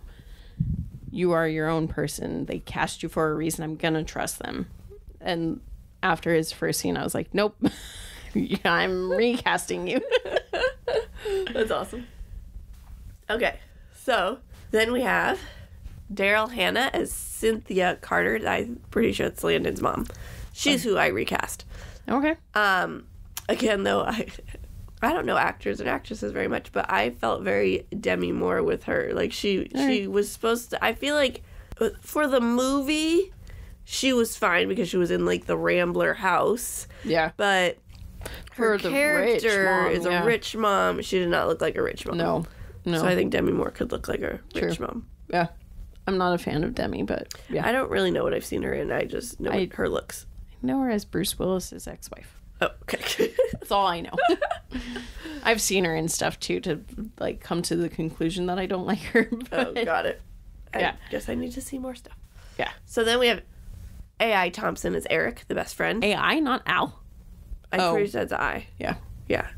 You are your own person. They cast you for a reason. I'm gonna trust them. And after his first scene, I was like, nope, I'm recasting you. That's awesome. Okay, so then we have Daryl Hannah as Cynthia Carter. I'm pretty sure it's Landon's mom. She's who I recast. Okay. Again, though, I don't know actors and actresses very much, but I felt very Demi Moore with her. Like, she was supposed to... I feel like for the movie, she was fine because she was in, like, the Rambler house. Yeah. But her character is a rich mom. She did not look like a rich mom. No. So I think Demi Moore could look like a rich mom. Yeah. I'm not a fan of Demi, but yeah. I don't really know what I've seen her in. I just know what her looks. I know her as Bruce Willis's ex-wife. Oh, okay. That's all I know. I've seen her in stuff too to like come to the conclusion that I don't like her. But, got it. I guess I need to see more stuff. Yeah. So then we have A.I. Thompson as Eric, the best friend. A.I., not Al. I'm pretty sure it's I. Yeah. Yeah.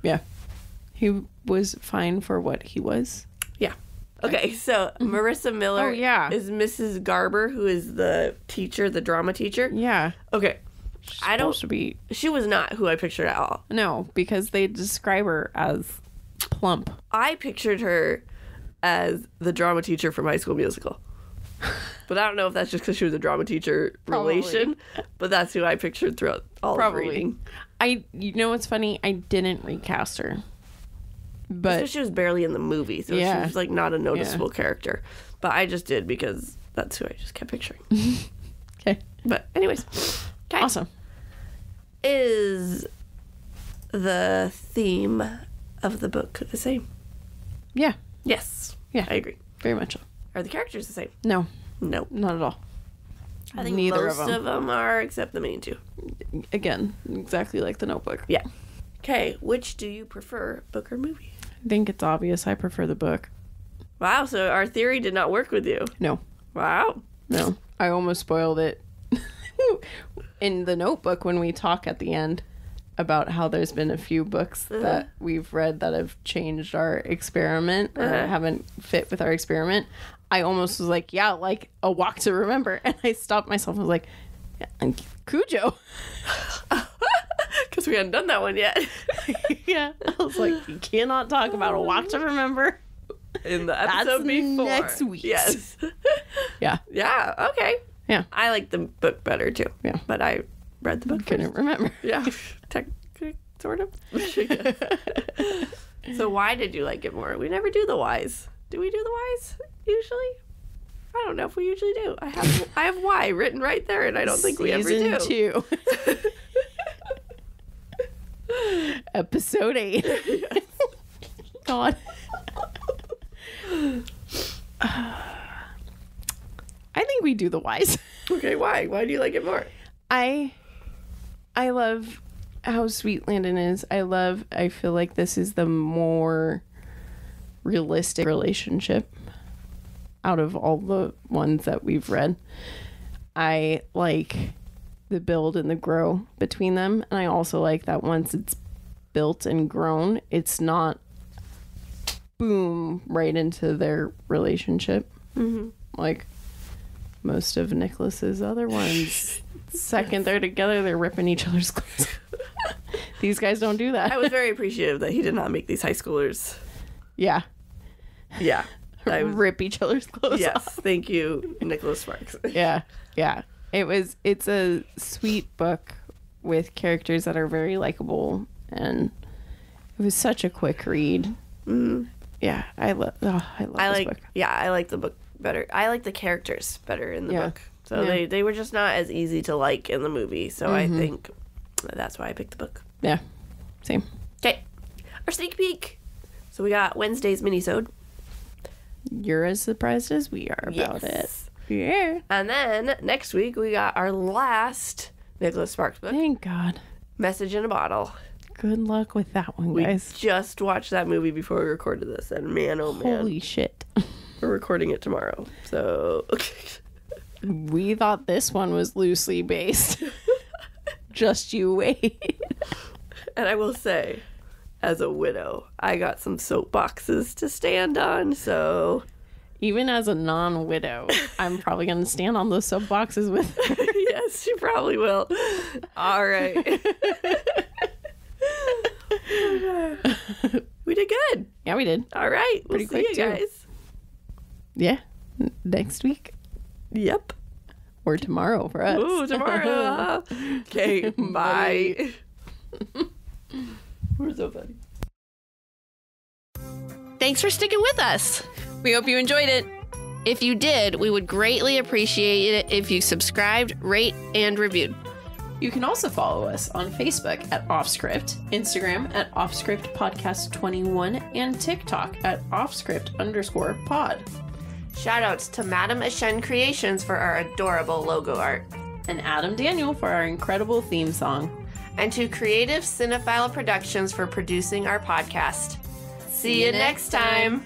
Yeah. He was fine for what he was. Yeah. Okay, so Marissa Miller is Mrs. Garber, who is the teacher, the drama teacher. Yeah. Okay. She was not who I pictured at all. No, because they describe her as plump. I pictured her as the drama teacher from High School Musical. But I don't know if that's just because she was a drama teacher relation, but that's who I pictured throughout all of reading. You know what's funny? I didn't recast her. But she was barely in the movie, so she was like not a noticeable character. But I just did because that's who I just kept picturing. Okay. But anyways. Okay. Awesome. Is the theme of the book the same? Yeah. Yes. Yeah. I agree. Very much so. Are the characters the same? No. No. Not at all. I think neither most of them are, except the main two. Again, exactly like the Notebook. Yeah. Okay. Which do you prefer, book or movie? I think it's obvious I prefer the book. Wow. So our theory did not work with you. No. Wow. No. I almost spoiled it. In the Notebook, when we talk at the end about how there's been a few books that we've read that have changed our experiment or haven't fit with our experiment, I almost was like, yeah, like A Walk to Remember. And I stopped myself and was like, yeah, Cujo. Because we hadn't done that one yet. Yeah. I was like, you cannot talk about A Walk to Remember in the episode before. Next week. Yes. Yeah. Yeah. Okay. Yeah. I like the book better too. Yeah. But I read the book. Couldn't remember. Yeah. Technically, sort of. So why did you like it more? We never do the whys. Do we do the whys usually? I don't know if we usually do. I have why written right there, and I don't think we ever do. Season 2. Episode 8. Yes. God. I think we do the whys. Okay, why? Why do you like it more? I love how sweet Landon is. I feel like this is the more realistic relationship out of all the ones that we've read. I like the build and the grow between them, and I also like that once it's built and grown, it's not boom right into their relationship. Mm-hmm. Like most of Nicholas's other ones. Second they're together, they're ripping each other's clothes. These guys don't do that. I was very appreciative that he did not make these high schoolers. Yeah. Yeah. Rip each other's clothes yes, off. Thank you, Nicholas Sparks. Yeah. Yeah. It's a sweet book with characters that are very likable, and it was such a quick read. Mm-hmm. Yeah. I love this book. Yeah, I like the book better. I like the characters better in the book. So they were just not as easy to like in the movie. So I think that's why I picked the book. Yeah. Same. Okay. Our sneak peek. So we got Wednesday's minisode. You're as surprised as we are about it. Yeah. And then next week we got our last Nicholas Sparks book. Thank God. Message in a Bottle. Good luck with that one, We guys. just watched that movie before we recorded this, and man, oh man. Holy shit. We're recording it tomorrow, so... We thought this one was loosely based. Just you wait. And I will say, as a widow, I got some soapboxes to stand on, so... Even as a non-widow, I'm probably going to stand on those soapboxes with her. Yes, you probably will. All right. We did good. Yeah, we did. All right. We'll Pretty see quick, you too. guys. Yeah. Next week. Yep. Or tomorrow for us. Ooh, tomorrow. Okay, bye. We're so funny. Thanks for sticking with us. We hope you enjoyed it. If you did, we would greatly appreciate it if you subscribed, rate, and reviewed. You can also follow us on Facebook at Offscript, Instagram at Offscript Podcast 21, and TikTok at Offscript_pod. Shoutouts to MadamAshenCreations for our adorable logo art. And Adam Daniel for our incredible theme song. And to Creative Cinephile Productions for producing our podcast. See you next time.